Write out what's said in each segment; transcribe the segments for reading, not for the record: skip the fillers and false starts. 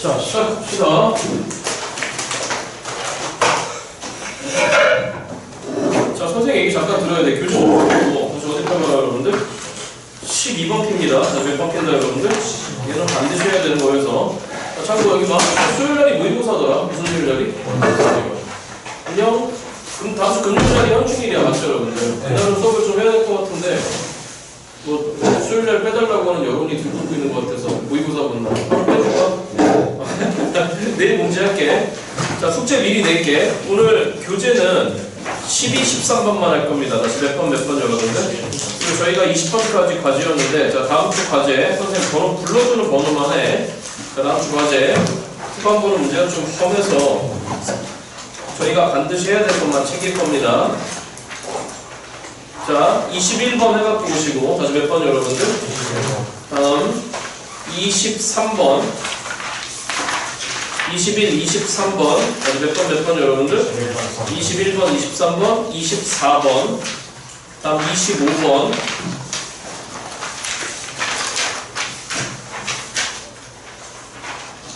자, 시작합시다. 자, 선생님 얘기 잠깐 들어야 돼. 교실 다시 어디 펴봐요, 여러분들? 12번 핍니다. 자, 몇 번 핀다, 여러분들? 얘는 반드시 해야 되는 거여서. 자, 참고 여기 봐. 수요일날이 모의고사더라. 무슨 요일날이? 안녕? 그럼 다음 주 금요일날이 현충일이야, 맞죠, 여러분들? 그날은 수업을 좀 해야 될 것 같은데, 뭐, 수요일날 빼달라고 하는 여론이 들고 있는 것 같아서, 모의고사 본다. 빼줄까? 내일 문제할게. 자, 숙제 미리 낼게. 오늘 교재는 12, 13번만 할 겁니다. 다시 몇 번 여러분들. 그리고 저희가 20번까지 과제였는데, 자, 다음 주 과제, 선생님 번호 불러주는 번호만 해. 자, 다음 주 과제. 후반부는 문제가 좀 험해서 저희가 반드시 해야 될 것만 챙길 겁니다. 자, 21번 해갖고 오시고, 다시 몇 번 여러분들? 다음 23번 21, 23번 다시 몇 번 여러분들? 21번, 23번, 24번 다음 25번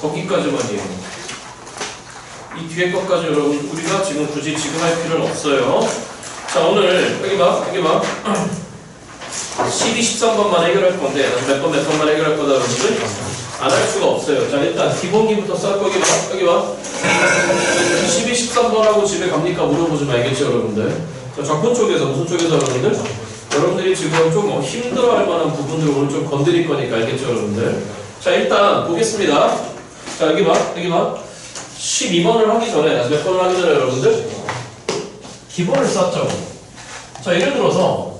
거기까지만이에요. 이 뒤에 것까지 여러분 우리가 지금 굳이 지금 할 필요는 없어요. 자, 오늘 여기 봐 12, 13번만 해결할 건데 몇 번만 해결할 거다 여러분들? 안 할 수가 없어요. 자, 일단 기본기부터 쌓고 여기 봐 12, 13번하고 집에 갑니까? 물어보지 말겠죠 여러분들? 자, 적분 쪽에서 무슨 쪽에서 여러분들? 여러분들이 지금 좀 힘들어할 만한 부분들을 오늘 좀 건드릴 거니까 알겠죠 여러분들? 자, 일단 보겠습니다. 자, 여기 봐 12번을 하기 전에 다시 몇 번을 하기 전에 여러분들? 기본을 쌓자고. 자, 예를 들어서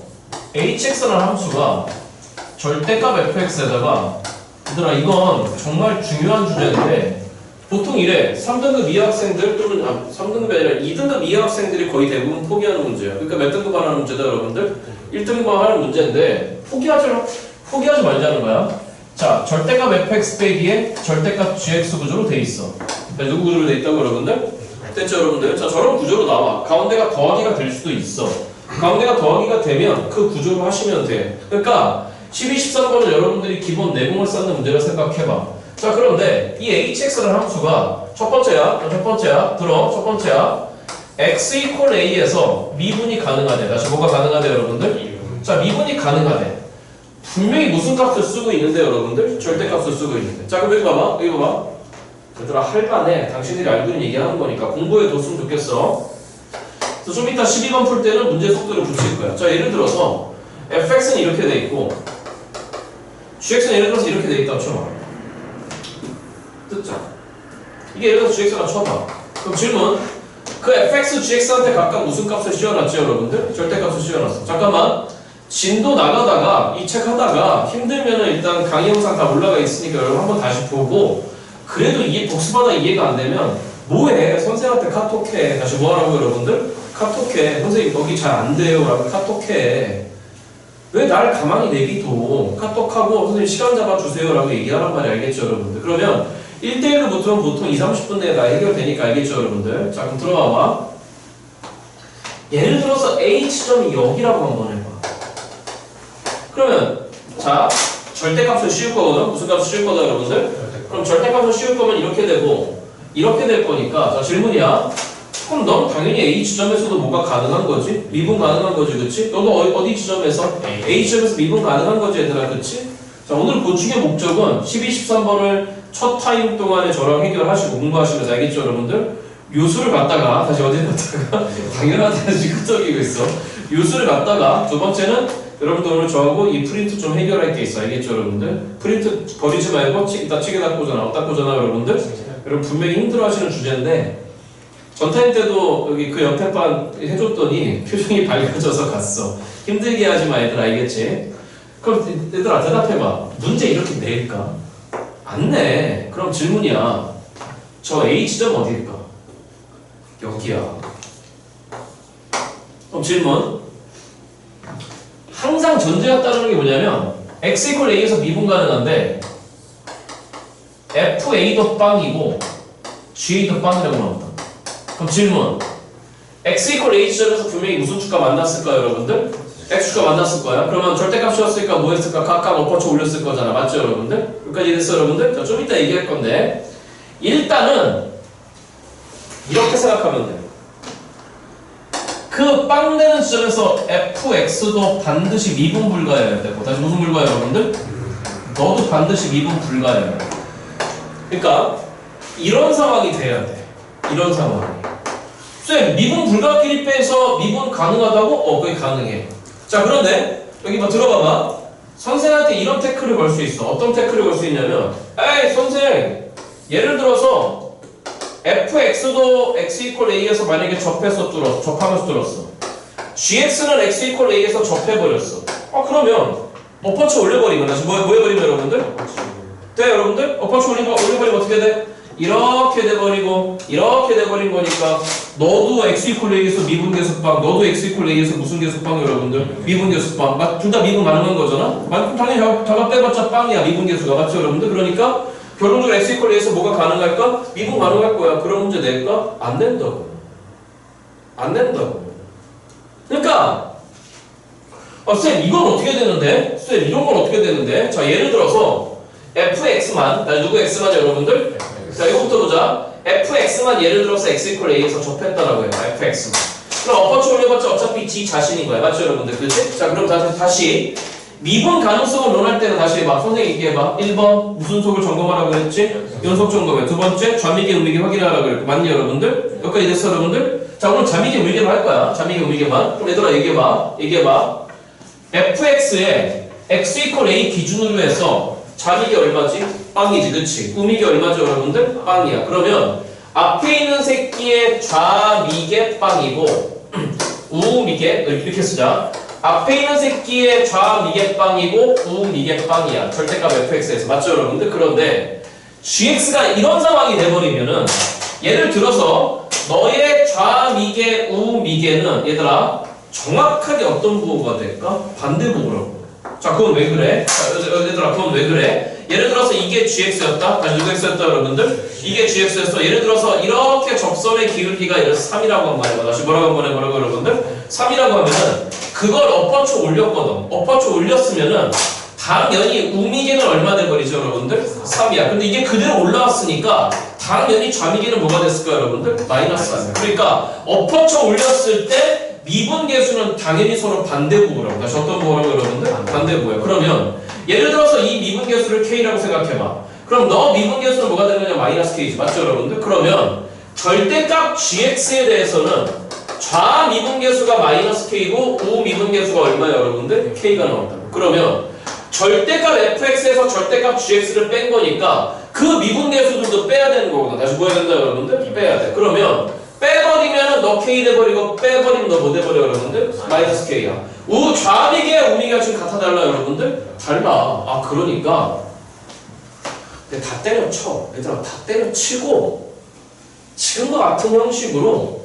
hx라는 함수가 절대값 fx에다가 얘들아 이건 정말 중요한 주제인데 보통 이래 3등급 이하학생들 또는 3등급이 아니라 2등급 이하학생들이 거의 대부분 포기하는 문제예요. 그러니까 몇 등급 하는 문제다 여러분들? 1등급 하는 문제인데 포기하지 말자는 거야. 자, 절대값 fx 빼기에 절대값 gx 구조로 돼 있어. 누구 구조로 돼 있다고 여러분들? 됐죠 여러분들? 자, 저런 구조로 나와. 가운데가 더하기가 될 수도 있어. 가운데가 더하기가 되면 그 구조로 하시면 돼. 그러니까 12, 13번은 여러분들이 기본 내공을 쌓는 문제를 생각해봐. 자, 그런데 이 hx라는 함수가 첫 번째야. x equal a에서 미분이 가능하대. 다시 뭐가 가능하대 여러분들? 자, 미분이 가능하대. 분명히 무슨 값을 쓰고 있는데 여러분들? 절대값을 쓰고 있는데. 자, 그럼 여기 봐봐. 얘들아 할만해. 당신들이 알고 있는 얘기하는 거니까 공부해 뒀으면 좋겠어. 그래서 좀 이따 12번 풀 때는 문제 속도를 붙일 거야. 자, 예를 들어서 fx는 이렇게 돼 있고 gx는 예를 들어서 이렇게 돼 있다고 쳐봐. 뜻자. 이게 예를 들어서 gx가 쳐봐. 그럼 질문. 그 fx, gx한테 각각 무슨 값을 씌워놨지 여러분들? 절대값을 씌워놨어. 잠깐만. 진도 나가다가 이 책 하다가 힘들면은 일단 강의 영상 다 올라가 있으니까 여러분 한번 다시 보고 그래도 복습하다 이해가 안 되면 뭐해? 선생님한테 카톡해. 다시 뭐하라고 여러분들? 카톡해. 선생님 거기 잘 안 돼요 라고 카톡해. 왜 날 가만히 내비둬? 카톡하고 선생님 시간 잡아주세요 라고 얘기하란 말이 알겠죠 여러분들? 그러면 1대1로 붙으면 보통 2, 30분 내에 다 해결되니까 알겠죠 여러분들? 자, 그럼 들어와봐. 예를 들어서 H점이 여기라고 한번 해봐. 그러면 자, 절대값을 씌울 거거든? 무슨 값을 씌울 거다 여러분들? 그럼 절대값을 씌울 거면 이렇게 되고 이렇게 될 거니까 자, 질문이야. 그럼 넌 당연히 A 지점에서도 뭐가 가능한 거지? 미분 가능한 거지, 그치? 너도 어디 지점에서? A 지점에서 미분 가능한 거지, 얘들아, 그치? 자, 오늘 보충의 목적은 12, 13번을 첫 타임 동안에 저랑 해결하시고 공부하시면서 알겠죠, 여러분들? 요수를 갖다가, 다시 어디 갖다가? 당연하다는 지금 끄떡이고 있어. 요수를 갖다가, 두 번째는 여러분들 오늘 저하고 이 프린트 좀 해결할 게 있어, 알겠죠, 여러분들? 프린트 버리지 말고 이따 치게 닦고잖아, 닦고잖아, 여러분들? 여러분 분명히 힘들어 하시는 주제인데 전타임 때도 여기 그 옆에 반 해줬더니 표정이 밝아져서 갔어. 힘들게 하지 마 얘들아 알겠지? 그럼 얘들아 대답해봐. 문제 이렇게 낼까? 안 내. 그럼 질문이야. 저 H점 어디일까? 여기야. 그럼 질문. 항상 전제가 따르는 게 뭐냐면 x equal a에서 미분 가능한데 fa도 빵이고 ga도 빵이라고 나온다. 그럼 질문. x equal a 지점에서 분명히 무슨 축가 만났을까요, 여러분들? x축가 만났을 거야. 그러면 절대값이었으니까 뭐 했을까? 각각 엎어쳐 올렸을 거잖아. 맞죠, 여러분들? 여기까지 됐어, 여러분들? 자, 좀 이따 얘기할 건데 일단은 이렇게 생각하면 돼요. 그 빵 되는 지점에서 fx도 반드시 미분 불가해야 되고, 다시 무슨 불가해요 여러분들? 너도 반드시 미분 불가해야 돼. 그러니까 이런 상황이 돼야 돼. 이런 상황이. 쌤, 미분 불가 기립배에서 미분 가능하다고? 그게 가능해. 자, 그런데 여기 뭐 들어봐봐. 선생한테 이런 태클을 걸 수 있어. 어떤 태클을 걸 수 있냐면, 에이 선생, 예를 들어서 fx도 x 이퀄 a에서 만약에 접하면서 뚫었어. gx는 x 이퀄 a에서 접해버렸어. 그러면 어퍼처 올려버리면, 다시 뭐 해버리면 여러분들? 네, 여러분들? 어퍼처 올려버리면 어떻게 돼? 이렇게 돼버리고 이렇게 돼버린 거니까 너도 x 이퀄 a에서 미분 계수빵, 너도 x 이퀄 a에서 무슨 계수빵 여러분들? 미분 계수빵. 둘 다 미분 가능한 거잖아? 당연히 자가 빼봤자 빵이야, 미분 계수가. 맞죠 여러분들? 그러니까 결론적으로 x 이퀄 a에서 뭐가 가능할까? 미분 가능할 거야. 그런 문제 낼까? 안 된다고. 안 된다고. 그러니까 쌤 이건 어떻게 되는데? 쌤 이런 건 어떻게 되는데? 자, 예를 들어서 fx만, 누구 x만 여러분들? 자, 이거부터 보자. fx만 예를 들어서 x 이퀄 a에서 접했다라고 해요. fx만. 그럼 어퍼처 올려봤자 어차피 g 자신인 거야. 맞죠 여러분들? 그치? 자, 그럼 다시 미분 가능성을 논할 때는 다시 해봐. 선생님 얘기해봐. 1번 무슨 속을 점검하라고 그랬지? 연속 점검해. 두 번째 좌미계 우미계 확인하라고 그랬고. 맞니 여러분들? 여기까지 됐어 여러분들? 자, 오늘 좌미계 우미계만 할 거야. 좌미계 우미계만. 그럼 얘들아 얘기해봐. fx에 x 이퀄 a 기준으로 해서 좌미계 얼마지? 빵이지, 그치? 우미계 얼마죠 여러분들? 빵이야. 그러면 앞에 있는 새끼의 좌미계 빵이고 우미계 이렇게 쓰자. 앞에 있는 새끼의 좌미계 빵이고 우미계 빵이야. 절대값 fx에서. 맞죠 여러분들? 그런데 gx가 이런 상황이 돼버리면은 예를 들어서 너의 좌미계 우미계는 얘들아 정확하게 어떤 부호가 될까? 반대 부호라고. 자, 그건 왜 그래? 자, 얘들아 그건 왜 그래? 예를 들어서 이게 gx였다? 다시 누구 x였다 여러분들? 이게 gx였어. 예를 들어서 이렇게 접선의 기울기가 3이라고 한번 해봐. 다시 뭐라고 여러분들? 3이라고 하면은 그걸 어퍼처 올렸거든. 어퍼처 올렸으면은 당연히 우미계는 얼마 돼버리죠 여러분들? 3이야. 근데 이게 그대로 올라왔으니까 당연히 좌미계는 뭐가 됐을까 여러분들? 마이너스 3이야. 그러니까 어퍼처 올렸을 때 미분 계수는 당연히 서로 반대부호라고. 다시 어떤 부호라고 여러분들? 반대부호야. 그러면 예를 들어서 이 미분 계수를 k라고 생각해봐. 그럼 너 미분 계수는 뭐가 되는 거냐? 마이너스 k지. 맞죠 여러분들? 그러면 절대값 gx에 대해서는 좌 미분 계수가 마이너스 k고 우 미분 계수가 얼마야 여러분들? k가 나온다고. 그러면 절대값 fx에서 절대값 gx를 뺀 거니까 그 미분 계수들도 빼야 되는 거거든. 다시 뭐 해야 된다 여러분들? 빼야 돼. 그러면 빼버리면은 너 k 돼버리고 빼버리면 너 뭐 돼버려 여러분들? 마이너스 k야. 좌미계 우미계가 지금 같아 달라 여러분들? 달라. 그러니까 근데 다 때려쳐. 얘들아 다 때려치고 지금과 같은 형식으로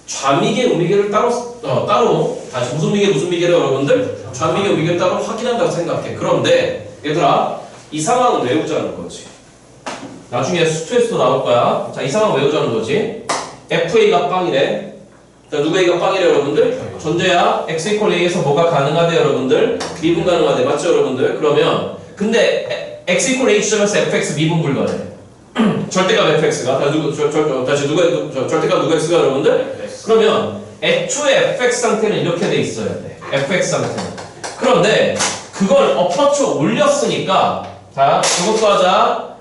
좌미계 우미계를 따로 다시 무슨 미계를 여러분들? 좌미계 우미계를 따로 확인한다고 생각해. 그런데 얘들아 이 상황은 외우자는 거지. 나중에 수투에서도 나올 거야. 자, 이 상황 외우자는 거지. FA가 빵이래. 자, 누구 A가 빵이래 여러분들? 전제야. X 이퀄 A에서 뭐가 가능하대 여러분들? 미분 가능하대. 맞죠 여러분들? 그러면 근데 X 이퀄 A 지점에서 FX 미분 불가해. 절대값 FX가 절대값 누구 X가 여러분들? 그러면 애초에 FX 상태는 이렇게 돼 있어야 돼. FX 상태는. 그런데 그걸 어퍼처 올렸으니까 자, 이것도 하자.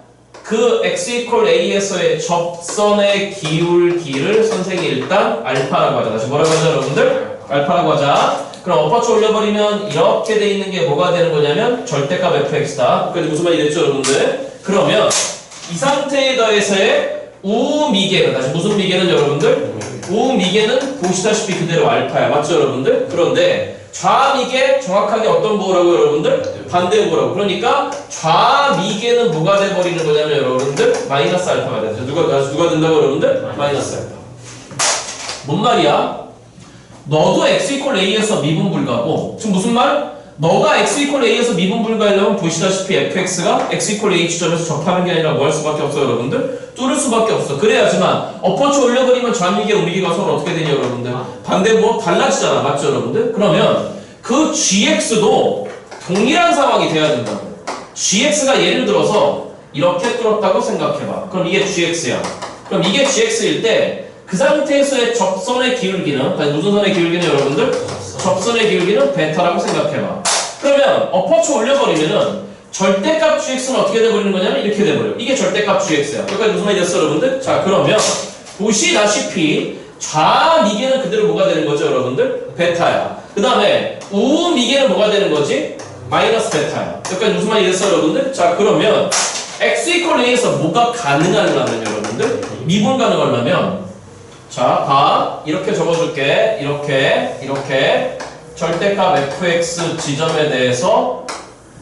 그 x 이퀄 a에서의 접선의 기울기를 선생이 일단 알파라고 하자. 다시 뭐라고 하자 여러분들? 알파라고 하자. 그럼 어퍼처 올려버리면 이렇게 돼 있는 게 뭐가 되는 거냐면 절대값 fx다. 그래서 무슨 말이 됐죠 여러분들? 그러면 이 상태에 더해서의 우미계는 다시 무슨 미계는 여러분들? 우미계는 보시다시피 그대로 알파야. 맞죠 여러분들? 그런데 좌미계 정확하게 어떤 부호라고 여러분들? 반대부호라고. 그러니까 좌미계는 뭐가 돼버리는 거냐면 여러분들 마이너스 알파가 되죠. 누가 된다고 여러분들? 마이너스 알파. 뭔 말이야? 너도 x 이퀄 a에서 미분 불가고 지금 무슨 말? 너가 x 이퀄 a에서 미분 불가하려면 보시다시피 fx가 x 이퀄 a 지점에서 접하는 게 아니라 뭐 할 수밖에 없어 여러분들? 뚫을 수밖에 없어. 그래야지만 어퍼처 올려버리면 좌미계 우미계가 서로 어떻게 되냐 여러분들? 반대부호 달라지잖아. 맞죠 여러분들? 그러면 그 gx도 동일한 상황이 돼야 된다고. gx가 예를 들어서 이렇게 뚫었다고 생각해봐. 그럼 이게 gx야. 그럼 이게 gx일 때 그 상태에서의 접선의 기울기는, 무슨 선의 기울기는 여러분들? 접선의 기울기는 베타라고 생각해봐. 그러면 어퍼추 올려버리면은 절대값 gx는 어떻게 돼버리는 거냐면 이렇게 돼버려. 이게 절대값 gx야. 여기까지 무슨 말이 됐어 여러분들? 자 그러면 보시다시피 좌미계는 그대로 뭐가 되는 거죠 여러분들? 베타야. 그 다음에 우미계는 뭐가 되는 거지? 마이너스 베타야. 여기까지 무슨 말이 됐어 여러분들? 자 그러면 x 이퀄 a에서 뭐가 가능하려면 여러분들? 미분 가능하려면 자 봐 이렇게 적어줄게. 이렇게 절대값 fx 지점에 대해서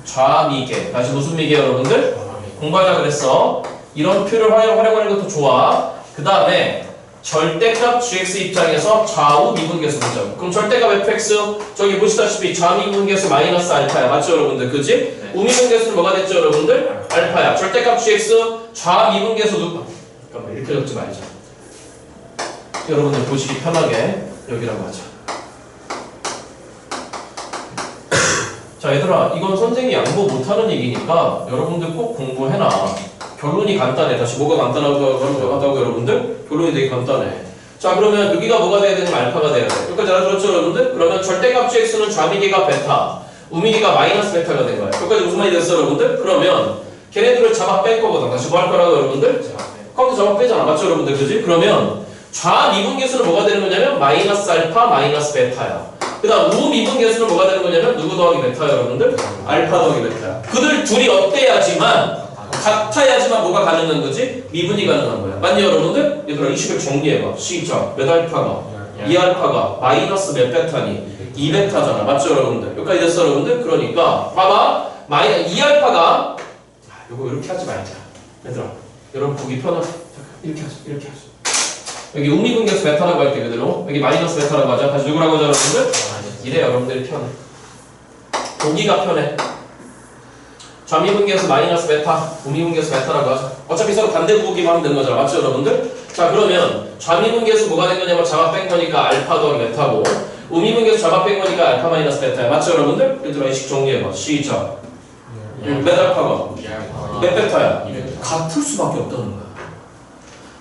좌미계 다시 무슨 미계 여러분들? 공부하자 그랬어. 이런 표를 활용하는 것도 좋아. 그 다음에 절대값 gx 입장에서 좌우 미분계수 보자. 그럼 절대값 fx 저기 보시다시피 좌미분계수 마이너스 알파야. 맞죠 여러분들? 그지? 네. 우미분계수는 뭐가 됐죠 여러분들? 알파야. 절대값 gx 좌미분계수 잠깐만 이렇게 적지 말자. 여러분들 보시기 편하게 여기라고 하자. 자 얘들아 이건 선생님이 양보 못하는 얘기니까 여러분들 꼭 공부해놔. 결론이 간단해. 다시 뭐가 간단하다고 여러분들? 결론이 되게 간단해. 자 그러면 여기가 뭐가 돼야 되는 알파가 돼야 돼. 여기까지 알아들었죠 여러분들? 그러면 절대값 gx는 좌미계가 베타 우미계가 마이너스 베타가 된 거야. 여기까지 무슨 말이 됐어 여러분들? 그러면 걔네들을 잡아 뺄 거거든. 다시 뭐 할 거라고 여러분들? 컴퓨터 잡아 빼잖아. 맞죠 여러분들? 그지? 그러면 좌미분계수는 뭐가 되는 거냐면 마이너스 알파 마이너스 베타야. 그 다음 우미분계수는 뭐가 되는 거냐면 누구 더하기 베타야 여러분들? 알파 더하기 베타야. 그들 둘이 어때야지만 같아야지만 뭐가 가능한 거지? 미분이 가능한 거야. 맞니 여러분들? 얘들아 이 식을 정리해봐. 시작. 몇 알파가? 2알파가 마이너스 몇 베타니? 2베타잖아. 맞죠 여러분들? 여기까지 됐어 여러분들? 그러니까 봐봐. 2알파가 요거 이렇게 하지 말자. 얘들아 여러분 보기 편하게 이렇게 하자. 여기 우미분계수 베타라고 할게 그대로. 여기 마이너스 베타라고 하자. 다시 누구라고 하자 여러분들? 이래 여러분들이 편해. 보기가 편해. 좌미분계수 마이너스 베타, 우미분계수 베타라고 하자. 어차피 서로 반대 부호기만 하면 되는 거잖아. 맞죠 여러분들? 자 그러면 좌미분계수 뭐가 된 거냐면 잡아 뺀 거니까 알파 더하기 베타고 우미분계수 잡아 뺀 거니까 알파 마이너스 베타야. 맞죠 여러분들? 얘들아 이식 정리해봐. 시작. 몇 알파가? 몇 베타야? 같을 수밖에 없다는 거야.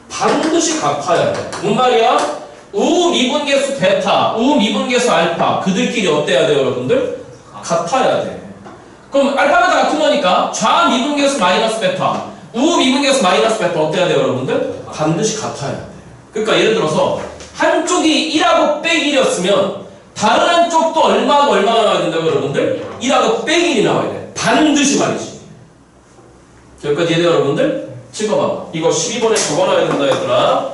반드시 같아야 돼. 뭔 말이야? 우미분계수 베타, 우미분계수 알파 그들끼리 어때야 돼요 여러분들? 같아야 돼. 그럼 알파가 다 같은 거니까 좌미분계수 마이너스 베타 우미분계수 마이너스 베타 어때야 돼요 여러분들? 반드시 같아야 돼. 그러니까 예를 들어서 한쪽이 1하고 빼기 1이었으면 다른 한쪽도 얼마가 나와야 된다고 여러분들? 1하고 빼기 1이 나와야 돼. 반드시 말이지. 여기까지 이해돼요 여러분들? 찍어봐. 이거 12번에 적어놔야 된다 얘들아.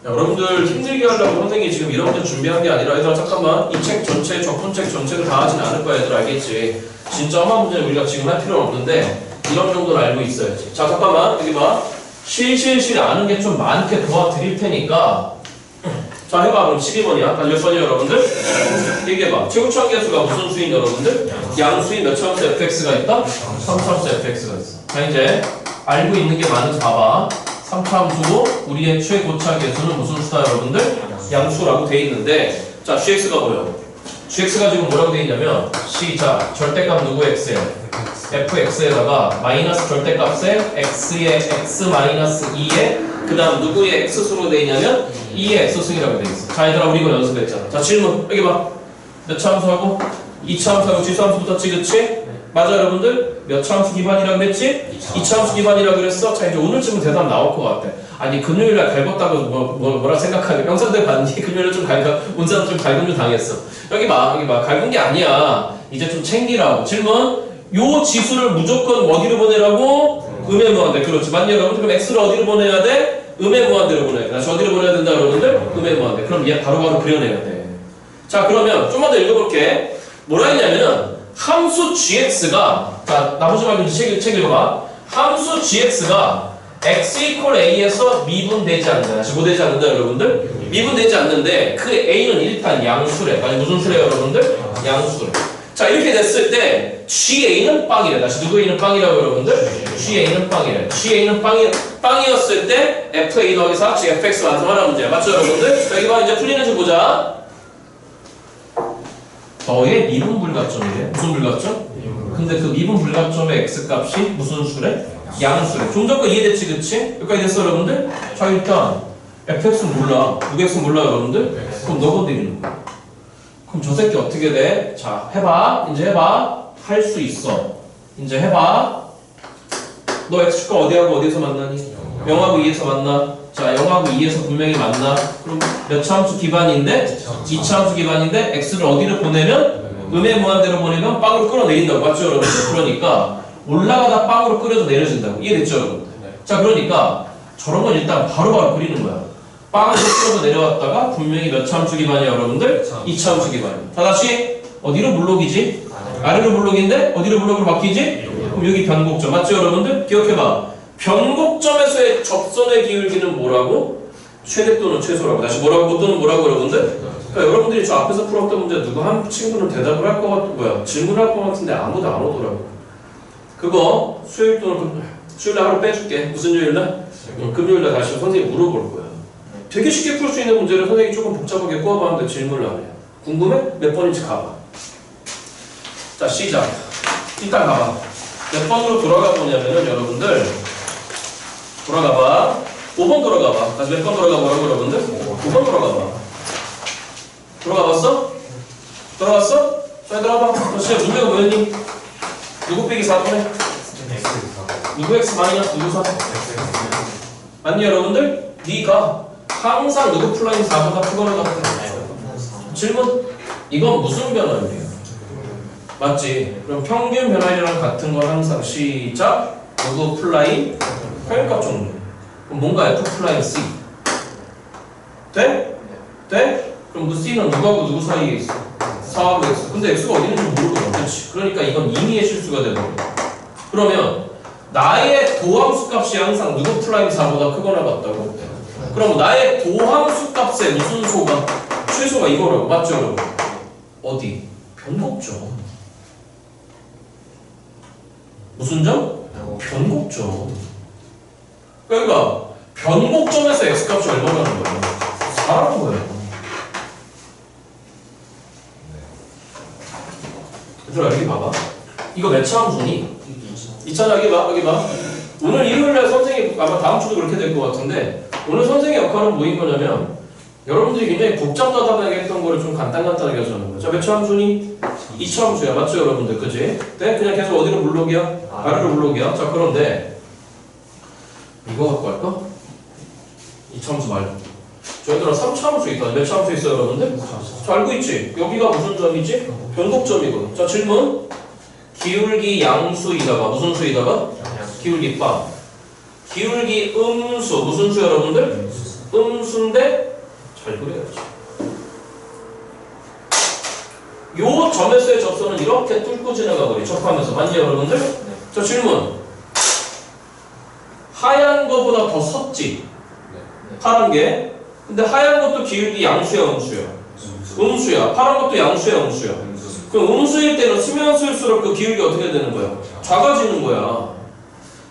여러분들 힘들게 하려고 선생님이 지금 이런 문제 준비한 게 아니라 얘들아 잠깐만 이 책 전체 적분책 전체를 다 하진 않을 거야 얘들아. 알겠지? 진짜 험한 문제는 우리가 지금 할 필요는 없는데 이런 정도는 알고 있어야지. 자 잠깐만 여기 봐. 실실실 아는 게 좀 많게 도와드릴 테니까 자 해봐. 그럼 12번이야. 다시 몇 번이야 여러분들? 얘기해봐. 최고차항계수가 무슨 수인 여러분들? 양수인 몇 차함수 fx가 있다? 3차함수 fx가 있어. 자 이제 알고 있는 게 많은지 봐봐. 3차함수고 우리의 최고차계수는 무슨 수다 여러분들? 양수라고 돼 있는데 자 gx가 뭐예요? gx가 지금 뭐라고 돼 있냐면 시작. 절대값 누구 x에? fx에다가 마이너스 절대값에 x에 x 마이너스 2에 그 다음 누구의 x수로 돼 있냐면 2의 x승이라고 돼 있어. 자 얘들아 우리 이거 연습했잖아. 자 질문 여기 봐. 몇 차함수하고? 2차함수하고 질수함수 붙었지 그치? 맞아 여러분들? 몇 차함수 기반이라고 그랬지? 2차함수 기반이라고 그랬어? 자 이제 오늘쯤은 대답 나올 것 같아. 아니 금요일날 갈궜다고 뭐라 생각하니? 평상대 봤니? 금요일날 좀 온 사람 좀 갈굼 좀 당했어. 여기 봐 갈군 게 아니야. 이제 좀 챙기라고. 질문 요 지수를 무조건 어디로 보내라고? 음의 무한대. 그렇지 맞니 여러분들? 그럼 x를 어디로 보내야 돼? 음의 무한대로 보내야 돼. 다시 어디로 보내야 된다 여러분들? 음의 무한대. 그럼 얘 바로바로 그려내야 돼. 자 그러면 좀만 더 읽어볼게. 뭐라 했냐면 함수 gx가 자 나머지 말고 이제 책 읽어봐. 함수 gx가 x 이퀄 a에서 미분되지 않는다. 다시 뭐 되지 않는다 여러분들? 미분되지 않는데 그 a는 일단 양수래. 아니 무슨 수래요 여러분들? 양수래. 자 이렇게 됐을 때 GA는 빵이래. 다시 누구 A는 빵이라고 여러분들? GA는 빵이래. GA는 빵이었을 때 FA 더하기 4, FX 만들어라 문제야. 맞죠 여러분들? 자 여기 봐 이제 풀리는지 보자. 더의 미분 불가점이래. 무슨 불가점? 근데 그 미분 불가점의 x값이 무슨 수래? 양수래. 좀 전거 이해됐지, 그치? 여기까지 됐어, 여러분들? 자, 일단 fx는 몰라. 6x는 몰라, 여러분들? 그럼 넣어드리는 거야. 그럼 저 새끼 어떻게 돼? 자, 해봐. 이제 해봐. 할 수 있어. 이제 해봐. 너 x축과 어디하고 어디에서 만나니? 0하고 2에서 만나. 자, 0하고 2에서 분명히 만나. 그럼 몇 차함수 기반인데? 2차함수 기반인데 x를 어디를 보내면? 음의 무한대로 보내면 빵으로 끌어내린다고. 맞죠, 여러분? 그러니까 올라가다 빵으로 끓여서 내려진다고. 이해됐죠, 여러분? 자, 그러니까 저런 건 일단 바로바로 그리는 거야. 빵으로 끌어서 내려왔다가 분명히 몇 차함수 기반이야, 여러분들? 2차함수 기반이야. 다 다시 어디로 물록이지? 아래로 물록인데 어디로 물록으로 바뀌지? 그럼 여기 변곡점. 맞죠, 여러분들? 기억해봐. 변곡점에서의 접선의 기울기는 뭐라고? 최대 또는 최소라고. 다시 뭐라고 또는 뭐라고, 여러분들? 그러니까 여러분들이 저 앞에서 풀었던 문제 누구 한 친구는 대답을 할 것 같고 질문할 것 같은데 아무도 안 오더라고. 그거 수요일 또는 수요일날 하루 빼줄게. 무슨 요일날? 금요일날 다시 선생님이 물어볼 거야. 되게 쉽게 풀 수 있는 문제를 선생님이 조금 복잡하게 꼬아봤는데 질문을 안 해. 궁금해? 몇 번인지 가봐. 자, 시작. 일단 가봐. 몇 번으로 돌아가 보냐면은 여러분들 돌아가봐. 5번 돌아가봐. 다시 몇 번 돌아가보라고, 여러분들? 5번 돌아가봐. 돌아가봤어? 돌아갔어? 자, 들어봐. 너 진짜 문제가 뭐였니? 누구 빼기 4분의? 누구 x 마이너스 누구 4? 맞니, 여러분들? 네가 항상 누구 플라인 4보다 크거나 같아. 질문. 이건 무슨 변화예요? 맞지? 그럼 평균 변화율이랑 같은 건 항상 시작. 누구 플라인 평균값 정도. 그럼 뭔가 f 플라인 c. 돼? 돼? 그럼 그 c는 누구하고 누구 사이에 있어? 4하고 x. 근데 x가 어디 있는지 모르거든. 그렇지? 그러니까 이건 임의의 실수가 되버려. 그러면 나의 도함수 값이 항상 누구 플라인 4보다 크거나 같다고? 그럼 나의 도함수 값의 무슨 소가? 최소가 이거라고. 맞죠, 여러분? 어디? 변곡점. 무슨 점? 변곡점. 그러니까 변곡점에서 x값이 얼마라는 거야? 4라는 거예요. 얘들아, 여기 봐봐. 이거 몇 차 함수니? 2차. 여기 봐, 여기 봐. 오늘 일요일날 선생님이 아마 다음 주도 그렇게 될 것 같은데 오늘 선생의 역할은 뭐인 거냐면 여러분들이 굉장히 복잡하다고 했던 거를 좀 간단하게 하자는 거예요. 자, 몇 차 함수니? 2차 함수야. 맞죠, 여러분들? 그치? 네? 그냥 계속 어디로 물록이야? 아래로 물록이야. 자, 그런데 이거 갖고 할까? 2차 함수 말고 저희들은 3차 함수 있다. 몇 차 함수 있어요, 여러분들? 자, 알고 있지? 여기가 무슨 점이지? 변곡점이거든. 자, 질문. 기울기 양수이다가 무슨 수이다가? 기울기 빵. 기울기 음수. 무슨 수, 여러분들? 음수인데 잘 그려야지. 요 점에서의 접선은 이렇게 뚫고 지나가 버리. 접하면서. 맞니, 여러분들? 자, 질문. 하얀 거보다 더 섰지? 파란 게. 근데 하얀 것도 기울기 양수야, 음수야? 음수야. 파란 것도 양수야, 음수야? 그럼 음수일 때는 수면수일수록 그 기울기 어떻게 되는 거야? 작아지는 거야.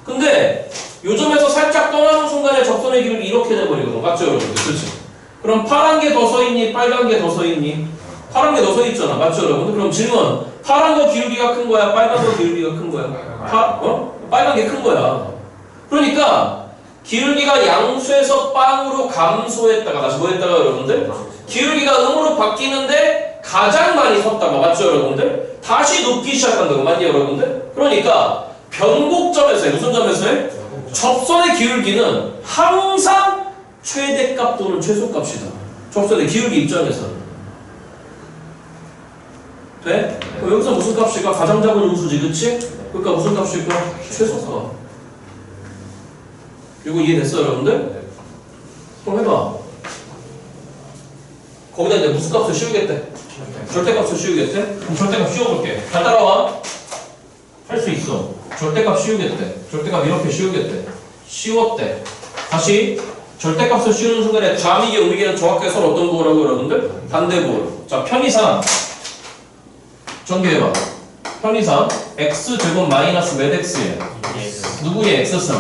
근데 요 점에서 살짝 떠나는 순간에 접선의 기울기 이렇게 돼버리거든. 맞죠, 여러분들? 그렇지? 그럼 파란 게 더 서있니? 빨간 게 더 서있니? 파란 게 더 서있잖아. 맞죠, 여러분들? 그럼 질문. 파란 거 기울기가 큰 거야? 빨간 거 기울기가 큰 거야? 빨간 게 큰 거야. 그러니까 기울기가 양수에서 빵으로 감소했다가 다시 뭐 했다가, 여러분들? 기울기가 음으로 바뀌는데 가장 많이 섰다가. 맞죠, 여러분들? 다시 높기 시작한다고. 맞니, 여러분들? 그러니까 변곡점에서의 무슨 점에서의? 접선의 기울기는 항상 최대값 또는 최소값이다. 접선의 기울기 입장에서는. 돼? 그럼 여기서 무슨 값일까? 가장 작은 음수지, 그치? 그러니까 무슨 값일까? 최소값. 이거 이해됐어, 여러분들? 그럼 해봐. 거기다 이제 무슨 값을 씌우겠대? 절대값을 씌우겠대? 그럼 절대값 씌워볼게. 잘 따라와. 할 수 있어. 절대값 씌우겠대. 절대값 이렇게 씌우겠대. 씌웠대. 다시 절대값을 씌우는 순간에 좌미계, 우미계는 정확하게 서로 어떤 부호라고, 여러분들? 반대부호. 자, 편의상 전개해봐. 편의상 x제곱 마이너스 몇 x에 누구의 x승?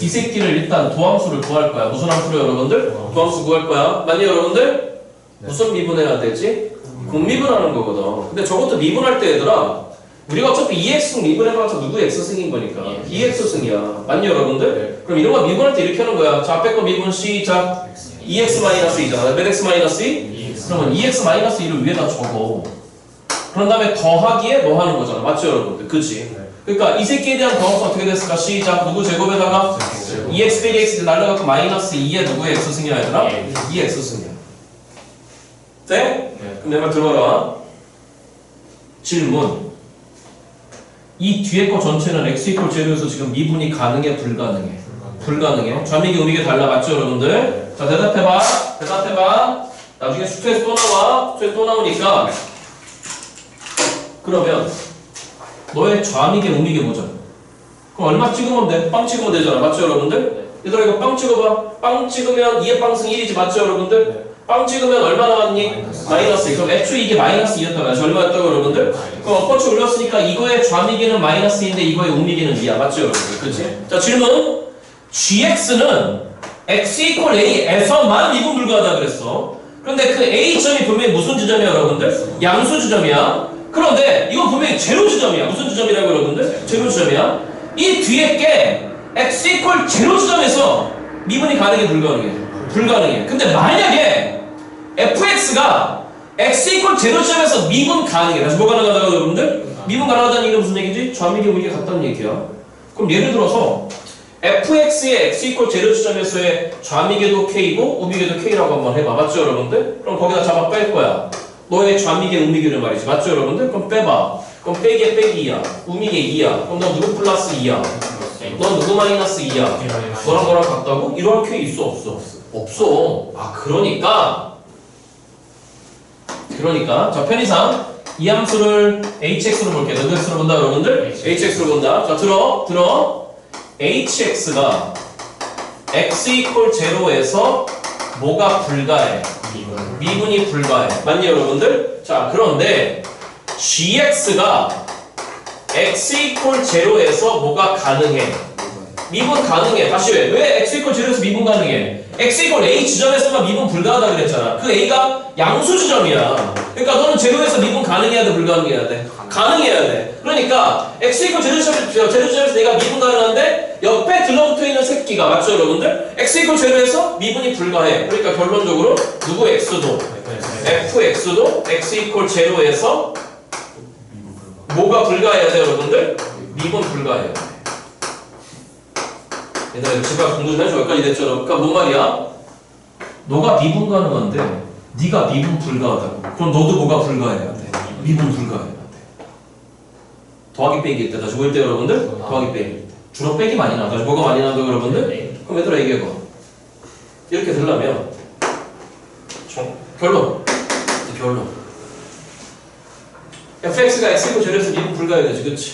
이 새끼를 일단 도함수를 구할 거야. 무슨 함수로, 여러분들? 도함수 구할 거야. 맞니, 여러분들? 무슨 미분해야 되지? 공미분하는 거거든. 근데 저것도 미분할 때 얘들아 우리가 어차피 2x승 미분해봐서 누구 x승인 거니까 2x승이야. 맞니 여러분들? 그럼 이런 거 미분할 때 이렇게 하는 거야. 자 앞에 거 미분 시작 2x-2잖아. 몇 x-2? 그러면 2x-2를 위에다 적어. 그런 다음에 더하기에 뭐 하는 거잖아. 맞죠 여러분들? 그치? 그러니까 이 새끼에 대한 더함수 어떻게 됐을까? 시작 누구 제곱에다가 2x 빼기 x 날라가고 마이너스 2에 누구의 x승이야 얘들아? 2x승이야. 돼? 그럼 내 말 들어라. 질문. 이 뒤에 거 전체는 x 이퀄 제로에서 지금 미분이 가능해 불가능해? 불가능해. 좌미기 우미기 달라. 맞죠 여러분들? 자 대답해봐. 대답해봐. 나중에 수트에서 또 나와. 수트에서 또 나오니까 그러면 너의 좌미기 우미기 뭐죠? 그럼 얼마 찍으면 돼? 빵 찍으면 되잖아. 맞죠 여러분들? 얘들아 이거 빵 찍어봐. 빵 찍으면 2의 빵승 1이지. 맞죠 여러분들? 빵 찍으면 얼마 나왔니? 마이너스 2. 그럼 애초에 이게 마이너스 2였다면 얼마였다고 여러분들? 그럼 엎어치 올렸으니까 이거의 좌미기는 마이너스인데 이거의 우미기는 2야. 맞죠 여러분들? 그치? 자 질문. gx는 x 이퀄 a에서만 미분 불가하다 그랬어. 그런데 그 a점이 분명히 무슨 지점이야 여러분들? 양수 지점이야. 그런데 이건 분명히 제로 지점이야. 무슨 지점이라고 여러분들? 제로 지점이야. 이 뒤에 게 x 이퀄 제로 지점에서 미분이 가능해 불가능해? 불가능해. 근데 만약에 fx가 x 이퀄 제로 지점에서 미분 가능해. 다시 뭐 가능하다고 여러분들? 미분 가능하다는 얘기는 무슨 얘기지? 좌미기 우미기가 같다는 얘기야. 그럼 예를 들어서 fx의 x 이퀄 제로 지점에서의 좌미계도 k고 우미계도 k라고 한번 해봐. 맞죠 여러분들? 그럼 거기다 잡아 뺄 거야. 너의 좌미계 우미계를 말이지. 맞죠 여러분들? 그럼 빼봐. 그럼 빼기에 빼기 2야. 우미계 2야. 그럼 너 누구 플러스 2야? 넌 누구 마이너스 2야? 너랑 너랑 같다고? 이럴 k 있어 없어? 없어. 아 그러니까 자 편의상 이 함수를 hx로 볼게. 누구 x로 본다 여러분들? hx로 본다. 자 들어 hx가 x 이퀄 제로에서 뭐가 불가해? 미분이 불가해. 맞니 여러분들? 자 그런데 gx가 x 이퀄 제로에서 뭐가 가능해? 미분 가능해. 다시 왜 x 이퀄 제로에서 미분 가능해? x 이퀄 a 지점에서만 미분 불가하다 그랬잖아. 그 a가 양수 지점이야. 그러니까 너는 제로에서 미분 가능해야 돼 불가능해야 돼? 가능해야 돼. 그러니까 x 이퀄 제로 지점에서 내가 미분 가능한데 옆에 들러붙어 있는 새끼가 맞죠 여러분들? x 이퀄 제로에서 미분이 불가해. 그러니까 결론적으로 누구 x도 fx도 x 이퀄 제로에서 뭐가 불가해야 돼 여러분들? 미분 불가해야 돼. 얘들아 제발 공부 좀 해줘. 여기까지 됐죠? 그러니까 뭔 말이야? 너가 미분 가능한데 네가 미분 불가하다고. 그럼 너도 뭐가 불가해야 돼? 미분 불가해야 돼. 더하기 빼기 때 다시 보일 때 여러분들? 더하기 빼기 때 주로 빼기 많이 나와. 다시 뭐가 많이 나온다고 여러분들? 그럼 얘들아 얘기해봐. 이렇게 되려면 결론 fx가 x이고 제로에서 미분 불가해야 되지. 그치?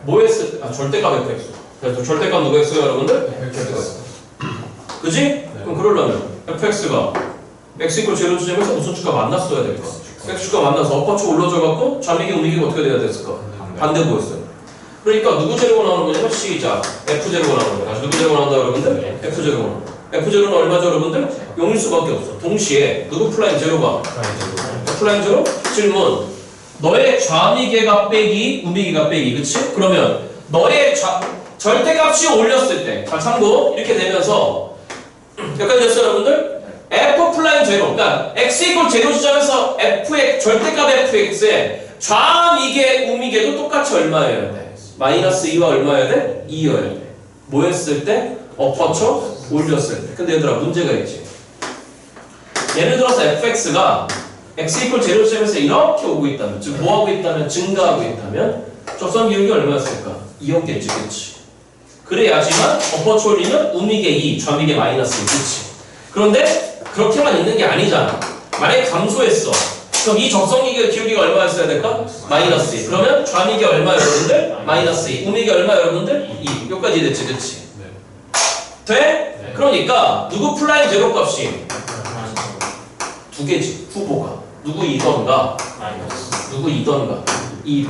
뭐 했을 때? 절대값 fx. 그래서 절대값 누구 x가 여러분들? 그치? 네. 그럼 그러려면 fx가 x 이퀄 제로 지점에서 무슨 축과 만났어야 될까? x축과 만나서 엎어치 올라져갖고 좌미기 우미기가 어떻게 돼야 됐을까? 반대보였어요. 그러니까 누구 제로가 나오는 거냐면 시작 f 제로가 나오는 거야. 다시 누구 제로가 나온다 여러분들? f 제로가 나온다. f 제로는 얼마죠 여러분들? 0일 수밖에 없어. 동시에 누구 플라임 제로가? f 플라임 제로? 질문. 너의 좌미계가 빼기 우미계가 빼기. 그치? 그러면 너의 절대값이 올렸을 때, 자 참고 이렇게 되면서 여기까지 됐어요 여러분들? f 플라임 제로, 그러니까 x 이퀄 제로 지점에서 fx 절대값 fx에 좌미계 우미계도 똑같이 얼마여야 돼? 마이너스 2와 얼마여야 돼? 2여야 돼. 뭐 했을 때? 엎어쳐 올렸을 때. 근데 얘들아 문제가 있지. 예를 들어서 fx가 x 이퀄 제로 지점에서 이렇게 오고 있다면, 즉 뭐 하고 있다면? 증가하고 있다면 접선 기울기 얼마였을까? 2였겠지. 그치? 그래야지만 엎어치 올리면 우미계 2, 좌미계 마이너스 2. 그치? 그런데 그렇게만 있는 게 아니잖아. 만약에 감소했어. 그럼 이 접선기계 기울기가 얼마였어야 될까? 마이너스 2. 그러면 좌미계 얼마 여러분들? 마이너스 2. 우미계 얼마 여러분들? 2. 여기까지 됐지. 그치? 돼? 네. 그러니까 누구 플라임 제로 값이? 두 개지. 후보가. 누구 2던가? 누구 2던가? 2.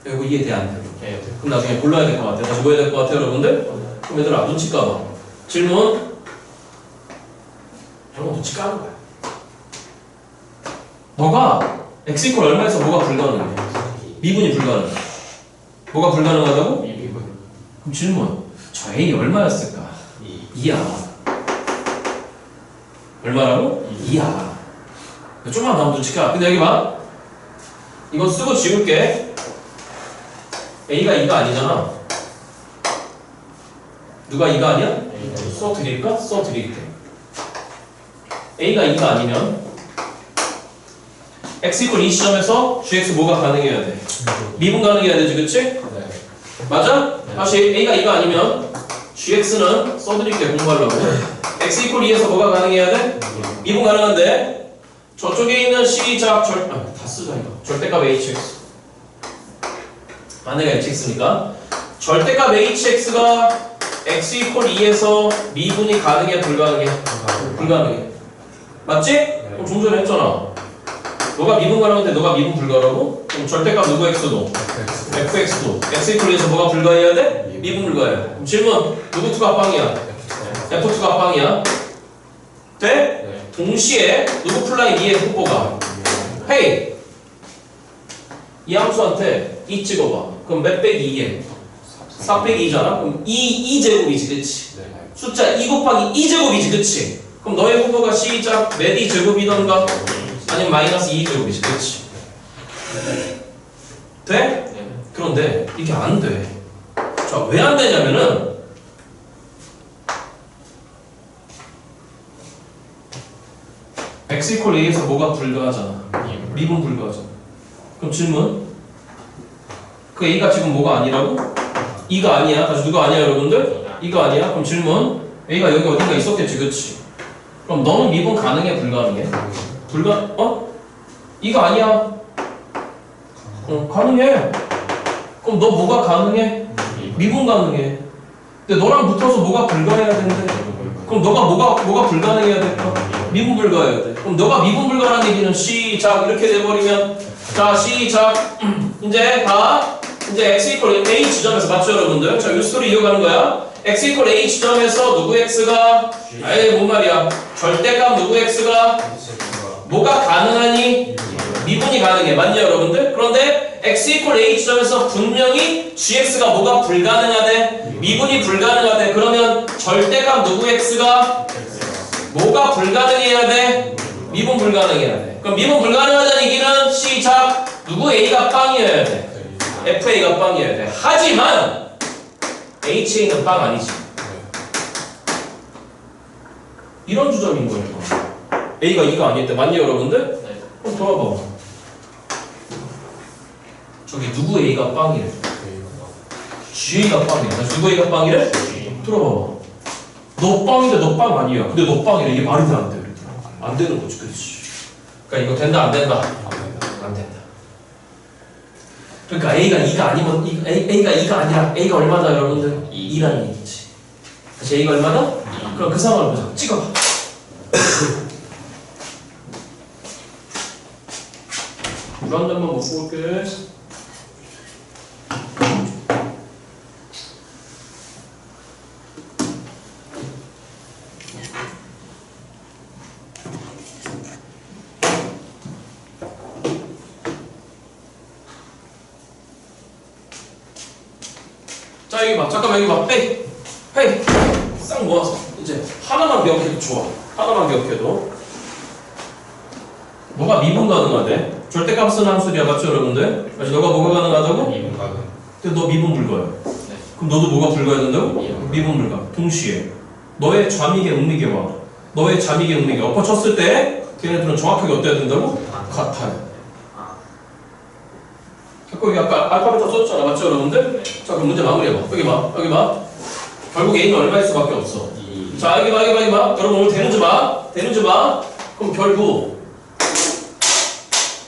이거 이해돼 안 돼? 네. 그럼 나중에 골라야 될 것 같아. 다시 뭐 해야 될 것 같아요 여러분들? 그럼 얘들아 눈치 까봐. 질문. 저런 거 눈치 까는 거야. 너가 x 이퀄 얼마에서 뭐가 불가능해? 미분이 불가능해. 뭐가 불가능하다고? 그럼 질문. 저 a 얼마였을까? 2야. 얼마라고? 2야. 좀만 더 눈치까. 근데 여기 봐. 이거 쓰고 지울게. a가 2가 아니잖아. 누가 2가 아니야? 써드릴까? 써드릴게. a가 2가 아니면 x 이퀄 이 시점에서 gx 뭐가 가능해야 돼? 미분 가능해야 되지, 그치? 네. 맞아? 다시 a가 2가 아니면 gx는 써드릴게, 공부하려고. x 이퀄 2에서 뭐가 가능해야 돼? 미분 가능한데 저쪽에 있는 시작 다 쓰자 이거. 절대값 hx. 반대가 hx니까 절대값 hx가 x 이퀄 2에서 미분이 가능해, 불가능해? 불가능해. 맞지? 그럼 좀 전에 했잖아. 너가 미분 가능한데 너가 미분 불가라고? 그럼 절대값 누구 x도? fx도. x 이퀄 2에서 뭐가 불가해야 돼? 미분 불가해. 그럼 질문. 누구 투가 빵이야? f2가 빵이야. 돼? 동시에 누구 플라이 2의 흑보가? 헤이! 이 함수한테 2 찍어봐. 그럼 몇 빼기 2에? 4 빼기 2잖아? 그럼 2제곱이지, 그치? 숫자 2 곱하기 2제곱이지, 그치? 그럼 너의 흑보가 시작 몇 2제곱이던가? 아니면 마이너스 2제곱이지, 그치? 돼? 그런데 이게 안 돼. 자, 왜 안 되냐면은 x 이퀄 a에서 뭐가 불가하잖아. 미분 불가하잖아. 그럼 질문. 그 a가 지금 뭐가 아니라고? 2가 아니야. 다시 누가 아니야, 여러분들? 2가 아니야. 그럼 질문. a가 여기 어딘가 있었겠지, 그치? 그럼 너는 미분 가능해, 불가능해? 어? 2가 아니야. 가능해. 그럼 너 뭐가 가능해? 미분 가능해. 근데 너랑 붙어서 뭐가 불가해야 되는데? 그럼 너가 뭐가 불가능해야 될까? 미분 불가해야 돼. 그럼 너가 미분 불가라는 얘기는 시작 이렇게 돼버리면 자 시작 이제 x 이퀄 a 지점에서 맞죠, 여러분들? 자, 이 스토리 이어가는 거야. x 이퀄 a 지점에서 누구 x가 뭔 말이야? 절대값 누구 x가 뭐가 가능하니? 미분이 가능해. 맞냐, 여러분들? 그런데 x 이퀄 a 지점에서 분명히 gx가 뭐가 불가능하대? 미분이 불가능하대. 그러면 절대값 누구 x가 뭐가 불가능해야 돼? 미분 불가능해야 돼. 그럼 미분 불가능하다는 얘기는 시작 누구 a가 빵이어야 돼. fa가 빵이어야 돼. 하지만 ha는 빵 아니지. 이런 주점인 거예요. a가 2가 아닐 때 맞냐, 여러분들? 그럼 돌아봐. 저기 누구 a가 빵이래? gA가 빵이야. 누구 a가 빵이래? 들어봐봐. 너 빵인데 너 빵 아니야. 근데 너 빵이래. 이게 말이 안 돼. 안 되는 거지, 그렇지? 그러니까 이거 된다, 안 된다? 안 된다. 그러니까 a가 2가 아니면 a가 2가 아니라 a가 얼마다, 여러분들? 2라는 얘기지. 다시 a가 얼마다? 그럼 그 상황을 보자. 찍어봐. 물 한 잔만 먹고 올게. 자, 여기 봐. 잠깐만, 여기 봐. 헤이. 싹 모아서. 이제 하나만 기억해도 좋아. 하나만 기억해도. 뭐가 미분 가능하대? 절대값 쓰는 함수야, 맞죠, 여러분들? 그래서 너가 뭐가 가능하다고? 미분 가능. 근데 너 미분 불가야. 네. 그럼 너도 뭐가 불가야 된다고? 미분 불가. 동시에 너의 좌미계, 음미계와 너의 좌미계, 음미계 엎어쳤을 때 걔네들은 정확하게 어때야 된다고? 같아요. 여기 아까 알파벳 썼잖아, 맞죠, 여러분들? 자, 그럼 문제 마무리해봐. 여기 봐. 결국 a는 얼마일 수밖에 없어. 자, 여기 봐. 여러분 오늘 되는지 봐. 그럼 결국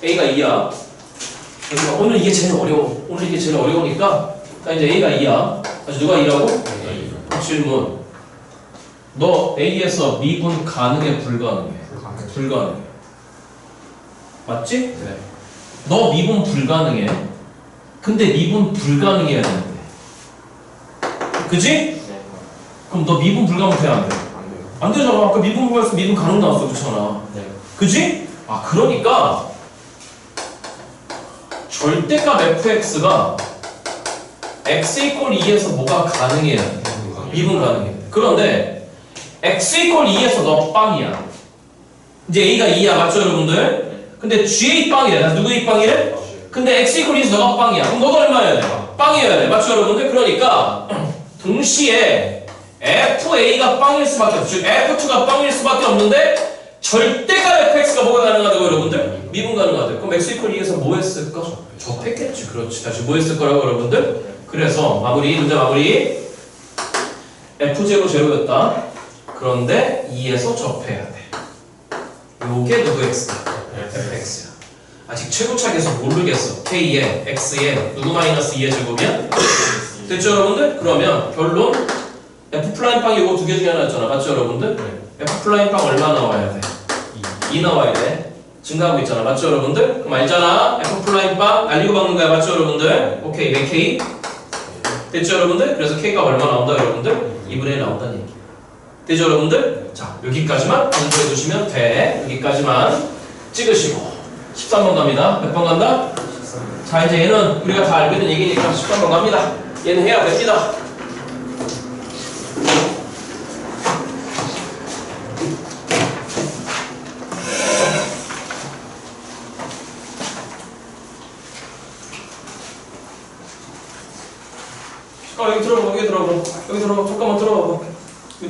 a가 2야. 오늘 이게 제일 어려우니까 자, 이제 a가 2야. 다시 누가 2라고? 질문. 너 a에서 미분 가능해, 불가능해? 불가능해. 맞지? 네. 너 미분 불가능해. 근데 미분 불가능해야 되는데. 그지? 그럼 너 미분 불가능 돼, 안 돼? 안 돼요. 안 되잖아. 아까 미분 불가능해서 미분 가능 나왔어, 그렇잖아. 네. 그지? 아, 그러니까 절대값 fx가 x 이퀄 2에서 뭐가 가능해요? 미분 가능해요. 그런데 x 이퀄 2에서 너 빵이야. 이제 a가 2야. 맞죠 여러분들? 근데 gA 빵이래. 누구 A 빵이래? 근데 x 이퀄 2에서 너가 빵이야. 그럼 너가 얼마여야 돼? 빵이어야 돼. 맞죠 여러분들? 그러니까 동시에 FA가 빵일 수밖에 없죠. 즉 F2가 빵일 수밖에 없는데 절대값 fx가 뭐가 가능하다고 여러분들? 미분 가능하다고. 그럼 x 이퀄 2에서 뭐 했을까? 접했겠지. 그렇지. 다시 뭐 했을 거라고 여러분들? 그래서 마무리, 문제 마무리. f0 제로였다. 그런데 2에서 접해야 돼. 요게 누구 x다? fx야. 아직 최고차 계속 모르겠어. k에 x에 누구 마이너스 2의 제곱이야? 됐죠 여러분들? 그러면 결론 f 플라임 요거 두 개 중에 하나였잖아. 맞죠 여러분들? f 플라임 얼마 나와야 돼? 2 나와야 돼. 증가하고 있잖아. 맞죠 여러분들? 그럼 알잖아. f 플라임 날리고 박는 거야. 맞죠 여러분들? 오케이. 왜 k? 됐죠 여러분들? 그래서 k가 얼마 나온다 여러분들? 2분의 1 나온다는 얘기. 됐죠 여러분들? 자 여기까지만 공부해 두시면 돼. 여기까지만 찍으시고 13번 갑니다. 몇 번 간다? 13번. 자 이제 얘는 우리가 다 알고 있는 얘기니까 13번 갑니다. 얘는 해야 됩니다. 여기 들어봐. 잠깐만 들어봐봐.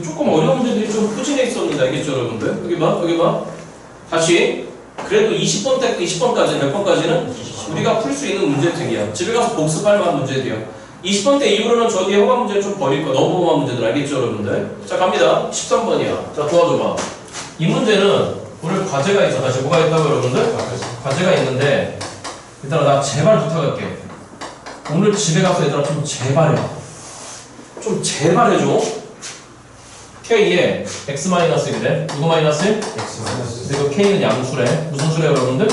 조금 어려운 문제들이 좀 후진해 있었는데 알겠죠 여러분들? 여기 봐. 다시. 그래도 20번까지 몇 번까지는 우리가 풀 수 있는 문제들이야. 집에 가서 복습할 만한 문제들이야. 20번 때 이후로는 저 뒤에 허가 문제를 좀 버릴 거야. 너무 험한 문제들 알겠죠 여러분들? 자 갑니다. 13번이야. 자 도와줘봐. 이 문제는 오늘 과제가 있어. 다시 뭐가 있다고 여러분들? 과제가 있는데 얘들아 나 제발 부탁할게. 오늘 집에 가서 얘들아 좀 제발 해봐. 좀 제발 해줘. K에 X-1이래. 누구 마이너스 1? X-. 그리고 K는 양수래. 무슨 수래 여러분들?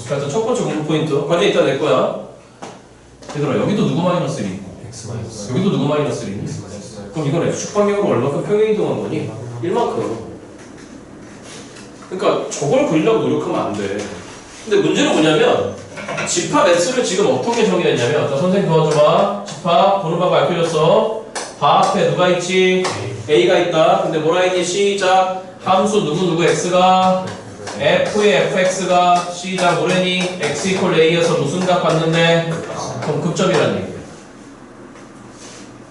그래서 첫 번째 공부 포인트. 과제 이따 낼 거야. 얘들아 여기도 누구 마이너스 1이? X-. 여기도 누구 마이너스 1이? X-. 그럼 이건 X축 방향으로 얼마큼 평행 이동한 거니? 1만큼. 그러니까 저걸 그리려고 노력하면 안 돼. 근데 문제는 뭐냐면 집합 S를 지금 어떻게 정의했냐면 자 선생님 도와줘봐. 집합 번호바가 알려줬어. 바 앞에 누가 있지? A가 있다. 근데 뭐라 했니? 시작. 함수 누구 X가 F의 fx가 시작 뭐래니? X 이퀄 A에서 무슨 값 받는데? 그럼 극점이라는 얘기야.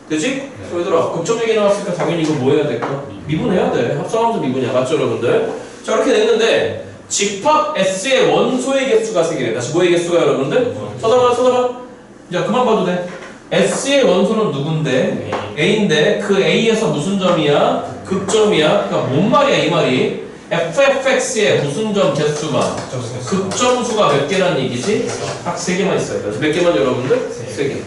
되지? 얘들아 극점 얘기 나왔으니까 당연히 이거 뭐 해야 될까? 미분해야 돼. 합성함수 미분이야. 맞죠 여러분들? 자 이렇게 됐는데 집합 S의 원소의 개수가 3개래. 다시 뭐의 개수가 여러분들? 쳐다봐. 자 그만 봐도 돼. S의 원소는 누군데? A인데 그 A에서 무슨 점이야? 극점이야. 그러니까 뭔 말이야 이 말이? FFX의 무슨 점 개수가? 극점수가 몇 개라는 얘기지? 딱 3개만 있어요. 몇 개만 여러분들? 3개.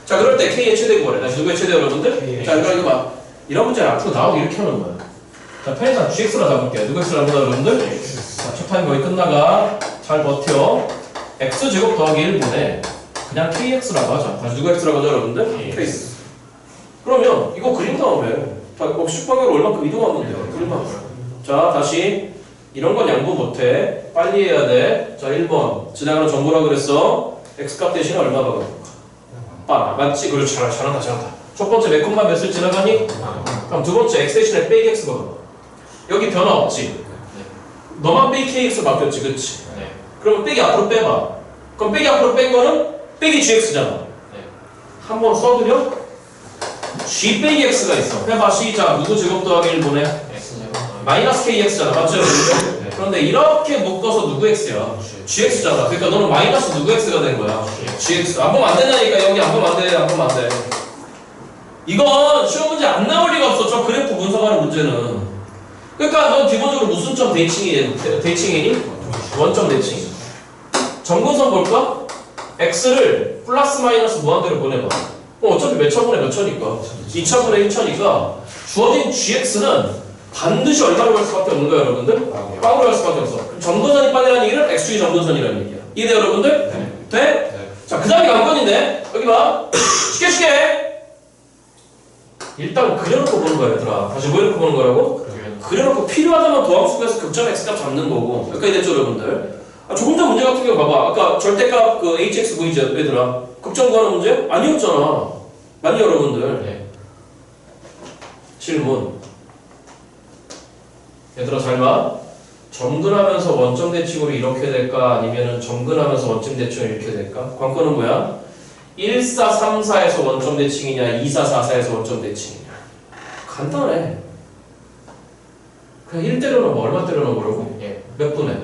자 그럴 때 K의 최대 구하래. 다시 누구의 최대 여러분들? 자 이거 봐. 이런 문제 앞으로 나오고 이렇게 하는 거야. 자 편의상 GX라 잡을게요. 누구 X라 보다 여러분들? 자 첫 타임 거의 끝나가. 잘 버텨. X제곱 더하기 1분에 그냥 KX라고 하자. 다시 누가 X라고 하자 여러분들? KX. 그러면 이거 그림 다음에 X축 방향으로 얼마큼 이동하면 돼요. 그림만. 자 다시 이런 건 양보 못해. 빨리 해야 돼. 자 1번 지나가는 정보라 그랬어. X값 대신에 얼마 박아볼까? 맞지? 그렇지. 잘한다. 첫 번째 몇 콤마 몇을 지나가니? 그럼 두 번째 X 대신에 빼기 X 박아봐. 여기 변화 없지? 너만 빼기 KX 바뀌었지 그치? 그러면 빼기 앞으로 빼봐. 그럼 빼기 앞으로 뺀 거는 빼기 GX잖아. 한번 써드려? G 빼기 X가 있어. 해봐 시작. 누구 제곱 더하기 1분에? 마이너스 KX잖아. 맞죠? 그런데 이렇게 묶어서 누구 X야? GX잖아. 그러니까 너는 마이너스 누구 X가 된 거야? GX. 안 보면 안 된다니까. 여기 안 보면 안 돼. 이건 시험 문제 안 나올 리가 없어. 저 그래프 분석하는 문제는. 그러니까 넌 기본적으로 무슨 점 대칭이니? 원점 대칭. 점근선 볼까? X를 플러스 마이너스 무한대로 보내봐. 어차피 몇 차분의 몇 차니까 2차분의 1차니까 주어진 GX는 반드시 얼마로 갈 수밖에 없는 거야 여러분들? 빵으로 갈 수밖에 없어. 그럼 점근선이 빵이라는 얘기는 X축이 점근선이라는 얘기야. 이해돼 여러분들? 돼? 자 그 다음이 관건인데 여기 봐. 쉽게 일단 그려놓고 보는 거야 얘들아. 다시 뭐 해놓고 보는 거라고? 그려놓고 필요하다면 도함수에서 극점 X값 잡는 거고 여기까지 됐죠 여러분들? 조금 전 문제 같은 경우 봐봐. 아까 절대값 그 hx 보이죠? 얘들아. 극점 구하는 문제? 아니었잖아. 맞니 여러분들? 네. 질문. 얘들아 잘 봐. 정근하면서 원점 대칭으로 이렇게 될까? 아니면은 정근하면서 원점 대칭으로 이렇게 될까? 관건은 뭐야? 1, 4, 3, 4에서 원점 대칭이냐 2, 4, 4, 4에서 원점 대칭이냐. 간단해. 그냥 1 때려넣어. 얼마 때려넣으라고? 예. 몇 분에?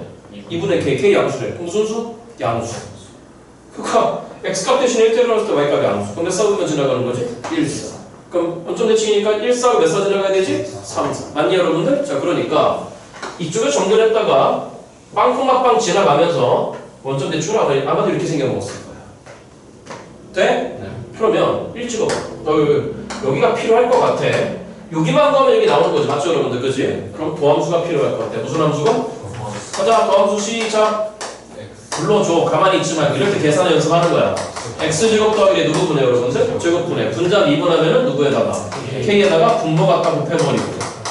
2분의 k 양수래. 그럼 무슨 수? 양수. 그러니까 x값 대신 1 때려넣을 때 y값이 양수. 그럼 몇 사분면 지나가는 거지? 1, 4. 그럼 원점 대칭이니까 1, 4가 몇 사 지나가야 되지? 3, 4. 맞니 여러분들? 자 그러니까 이쪽에 정렬했다가 빵콩맛빵 지나가면서 원점 대칭을 아마도 이렇게 생겨먹었을 거야. 돼? 네. 그러면 1 찍어봐. 여기가 필요할 것 같아. 여기만 가면 여기 나오는 거지. 맞죠 여러분들? 그지? 그럼 도함수가 필요할 것 같아. 무슨 함수가? 가자. 도함수 시작. 불러줘. 가만히 있지 말고 이렇게 계산을 연습하는 거야. x제곱 더하기 누구 분해 여러분들? 제곱 분해. 분자 미분하면은 누구에다가? k에다가 분모 갖다 곱해버리고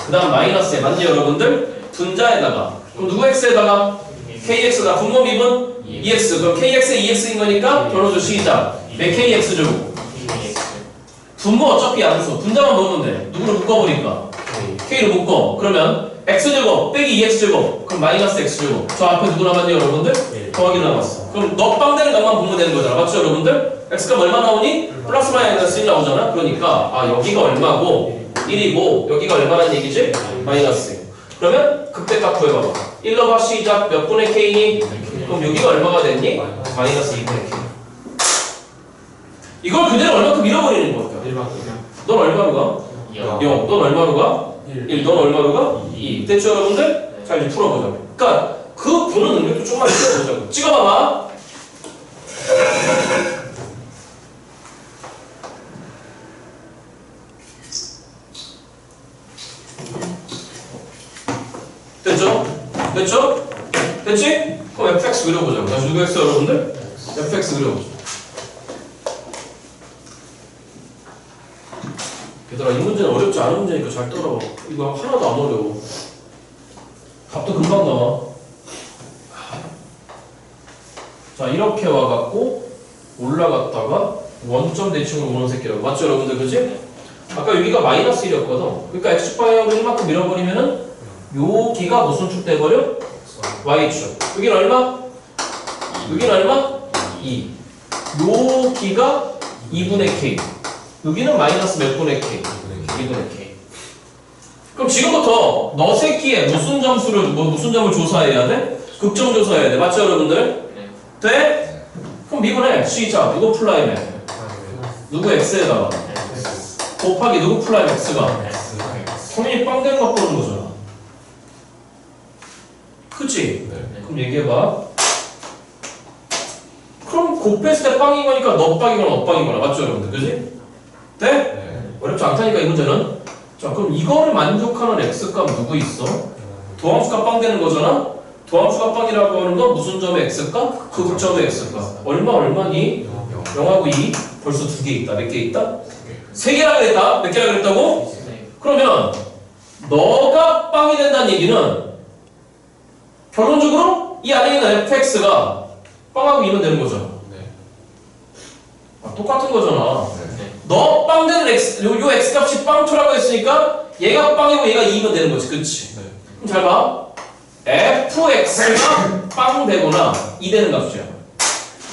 그 다음 마이너스에 맞니 여러분들? 분자에다가 그럼 누구 x에다가? kx다. 분모 미분? 2x. 그럼 kx에 2x인 거니까 결론조 시작. 몇 kx제곱? 분모 어차피 양수. 분자만 넣으면 돼. 누구를 묶어버릴까? k를 묶어. 그러면 x제곱 빼기 2x제곱 그럼 마이너스 x제곱. 저 앞에 누구 남았니 여러분들? 더하기 남았어. 그럼 넉방되는 값만 보면 되는 거잖아. 맞죠 여러분들? x값 얼마 나오니? 플러스 마이너스 1 나오잖아. 그러니까 여기가 얼마고 1이고 여기가 얼마라는 얘기지? 마이너스 1. 그러면 극대값 구해봐봐. 1 넣어봐. 시작. 몇 분의 k니? 그럼 여기가 얼마가 됐니? 마이너스 2분의 k. 이걸 그대로 얼마큼 밀어버리는 거야. 넌 얼마로 가? 0. 넌 얼마로 가? 1. 넌 얼마로 가? 2. 됐죠 여러분들? 자 이제 풀어보자. 그러니까 그 보는 능력도 좀만 찍어보자고. 찍어봐봐. 됐죠? 됐죠? 됐지? 그럼 fx 그려보자고. 다시 누구 x 여러분들? fx 그려보자. 얘들아 이 문제는 어렵지 않은 문제니까 잘 따라와. 이거 하나도 안 어려워. 값도 금방 나와. 자 이렇게 와갖고 올라갔다가 원점 대칭으로 오는 새끼라고. 맞죠 여러분들? 그지? 아까 여기가 마이너스 1이었거든. 그러니까 x축 방향으로 1만큼 밀어버리면은 여기가 무슨 축 돼버려? y축. 여기는 얼마? 여기는 얼마? 2. 여기가 2분의 k. 여기는 마이너스 몇 분의 k? 2분의 k. 그럼 지금부터 너 새끼에 무슨 점수를 무슨 점을 조사해야 돼? 극점 조사해야 돼. 맞죠 여러분들? 돼? 그럼 미분해. 시작. 누구 플라임에? 누구 x에다가? 곱하기 누구 플라임 x가? 성인이 빵 되는 거 보는 거잖아. 그치? 그럼 얘기해봐. 그럼 곱했을 때 빵인 거니까 너 빵이거나 너 빵이거나. 맞죠 여러분들? 그지? 돼? 어렵지 않다니까 이 문제는. 자 그럼 이거를 만족하는 x값 누구 있어? 도함수가 빵 되는 거잖아? 도함수가 빵이라고 하는 건 무슨 점의 x값? 그 극점의 x값. 얼마니? 0하고 2? 벌써 2개 있다. 몇 개 있다? 3개라 그랬다? 몇 개라 그랬다고? 그러면 너가 빵이 된다는 얘기는 결론적으로 이 안에 있는 fx가 빵하고 2면 되는 거잖아. 똑같은 거잖아. 너 빵 되는 x, 요 x값이 빵초라고 했으니까 얘가 빵이고 얘가 2면 되는 거지. 그치? 그럼 잘 봐. fx가 빵 되거나 2 되는 값이야.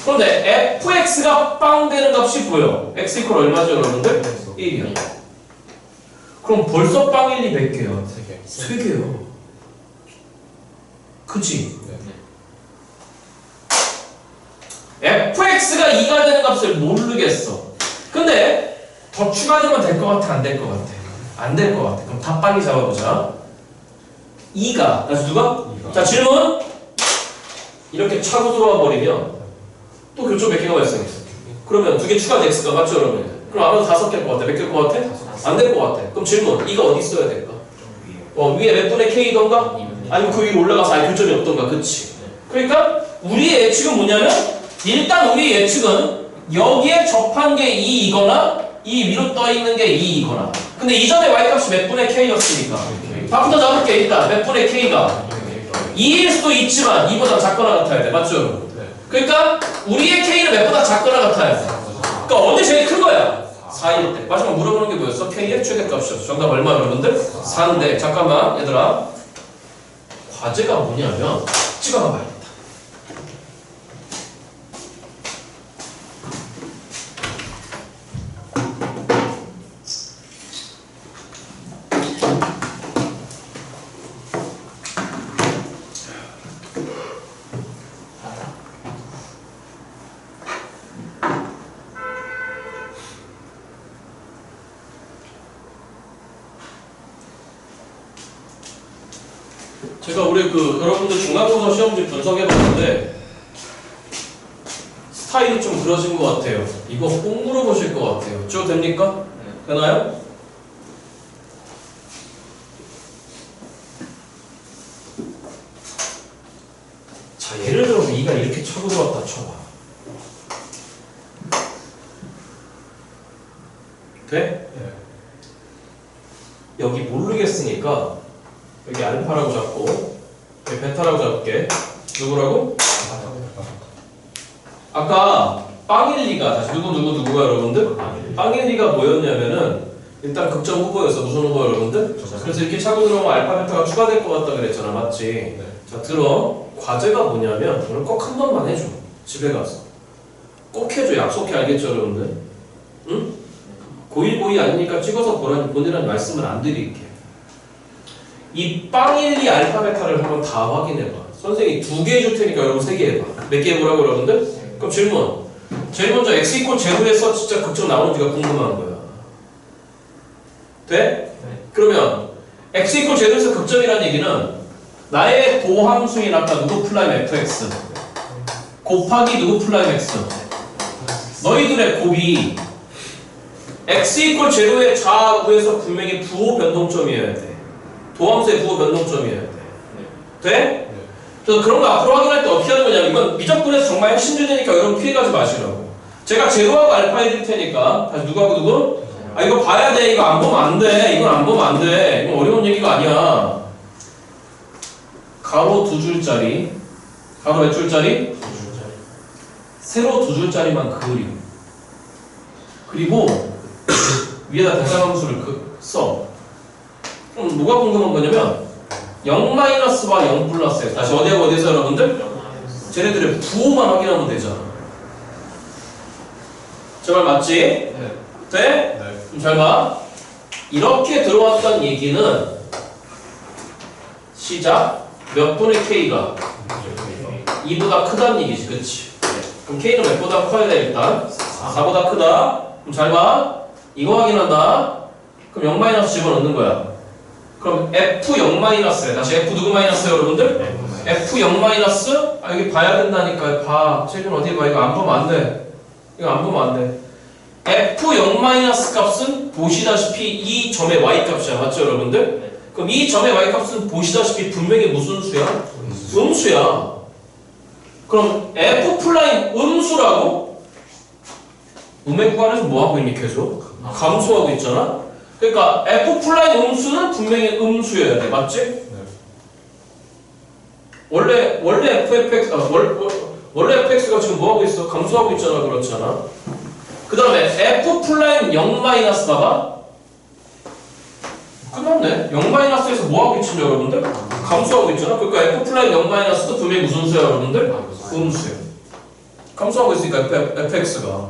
그런데 fx가 빵 되는 값이 보여. x 이퀄 얼마죠 여러분들? 1이야. 그럼 벌써 빵 1이 몇 개야? 3개야. 그치? fx가 2가 되는 값을 모르겠어. 근데 더 추가되면 될 것 같아? 안 될 것 같아? 안 될 것 같아. 그럼 다 빨리 잡아보자. 2가 다시 누가? 자 질문. 이렇게 차고 들어와 버리면 또 교초 몇 개가 발생했어. 그러면 2개 추가돼 x가 맞죠 여러분? 그럼 아마도 5개일 것 같아. 몇 개일 것 같아? 안 될 것 같아. 그럼 질문. 이가 어디 있어야 될까? 위에 몇 분의 k던가? 아니면 그 위로 올라가서 아예 교점이 없던가? 그치? 그러니까 우리의 예측은 뭐냐면 일단 우리의 예측은 여기에 접한 게 2이거나 이 위로 떠있는 게 2이거나. 근데 이전에 y값이 몇 분의 k였으니까 밥부터 잡을게. 일단 몇 분의 k가 2일 수도 있지만 2보다 작거나 같아야 돼. 맞죠? 네. 그러니까 우리의 K는 몇보다 작거나 같아야 돼. 그러니까 어느 제일 큰 거야? 4일 때. 마지막 물어보는 게 뭐였어? K의 최대값이었어. 정답 얼마 여러분들? 4인데 잠깐만 얘들아. 과제가 뭐냐면 찍어가 봐야겠다. 제가 우리 여러분들 중간고사 시험지 분석해봤는데 스타일이 좀 그러신 것 같아요. 이거 꼭 물어보실 것 같아요. 쭉 됩니까? 되나요? 자, 예를 들어서 2가 이렇게 쳐고 들어왔다 쳐봐. 돼? 네. 여기 모르겠으니까 여기 알파라고 잡고 여기 베타라고 잡을게. 누구라고? 아까 빵일리가 다시 누구가 여러분들? 빵일리가 뭐였냐면은 일단 극점 후보였어. 무슨 후보 여러분들? 그래서 이렇게 차고 들어오면 알파 베타가 추가될 것 같다 그랬잖아. 맞지? 네. 자 들어. 과제가 뭐냐면 오늘 꼭 한 번만 해줘. 집에 가서 꼭 해줘. 약속해. 알겠죠 여러분들? 응? 고이 아니니까 찍어서 보내라는 말씀을 안 드릴게. 이 빵일리 알파 베타를 한번 다 확인해봐. 선생님이 2개 해줄 테니까 여러분 3개 해봐. 몇 개 해보라고 여러분들? 그럼 질문. 제일 먼저 x 이퀄 제로에서 진짜 극점 나오는지가 궁금한 거야. 돼? 네. 그러면 x 이퀄 제로에서 극점이라는 얘기는 나의 도함수인 아까 누구 플라임 fx 곱하기 누구 플라임 x 너희들의 곱이 x 이퀄 제로의 좌우에서 분명히 부호 변동점이어야 돼. 도함수의 부호 변동점이어야 돼. 돼? 네. 그래서 그런 거 앞으로 확인할 때 어떻게 하는 거냐면 이건 미적분에서 정말 핵심 주제니까 여러분 피해가지 마시라고. 제가 제로하고 알파 해줄 테니까 다시 누구하고 누구? 아 이거 봐야 돼. 이거 안 보면 안 돼. 이건 안 보면 안 돼. 이건 어려운 얘기가 아니야. 가로 2줄짜리 가로 몇 줄짜리? 2줄짜리 세로 2줄짜리만 그려. 그리고 위에다 대상함수를 써. 그럼 뭐가 궁금한 거냐면 0-와 0 플러스 다시 어디하고 어디에서 여러분들? 쟤네들의 부호만 확인하면 되잖아. 제 말 맞지? 네. 돼? 네. 그럼 잘 봐. 이렇게 들어왔던 얘기는 시작 몇 분의 K가 2보다 크다는 얘기지. 그치? 그럼 K는 몇보다 커야 돼 일단? 4보다 크다. 그럼 잘 봐. 이거 확인한다. 그럼 0- 집어넣는 거야. 그럼 F0-에 다시 F 누구 마이너스 여러분들? F0- 아 여기 봐야 된다니까요. 봐. 최근 어디 봐. 이거 안 보면 안 돼. 이거 안 보면 안 돼. F0- 값은 보시다시피 이 점의 Y 값이야. 맞죠 여러분들? 그럼 이 점의 Y 값은 보시다시피 분명히 무슨 수야? 음수야. 그럼 F 플라임 음수라고? 음의 구간에서 뭐 하고 있니 계속? 감소하고 있잖아? 그러니까 F 플라임 음수는 분명히 음수여야 돼. 맞지? 네. 원래 FFX, 원래 FX가 지금 뭐 하고 있어? 감소하고 있잖아. 그렇잖아. 그 다음에 F 플라임 0- 봐봐. 끝났네. 0-에서 뭐 하고 있지 여러분들? 감소하고 있잖아. 그러니까 F 플라임 0-도 분명히 무슨 수야 여러분들? 음수야. 감소하고 있으니까 fx가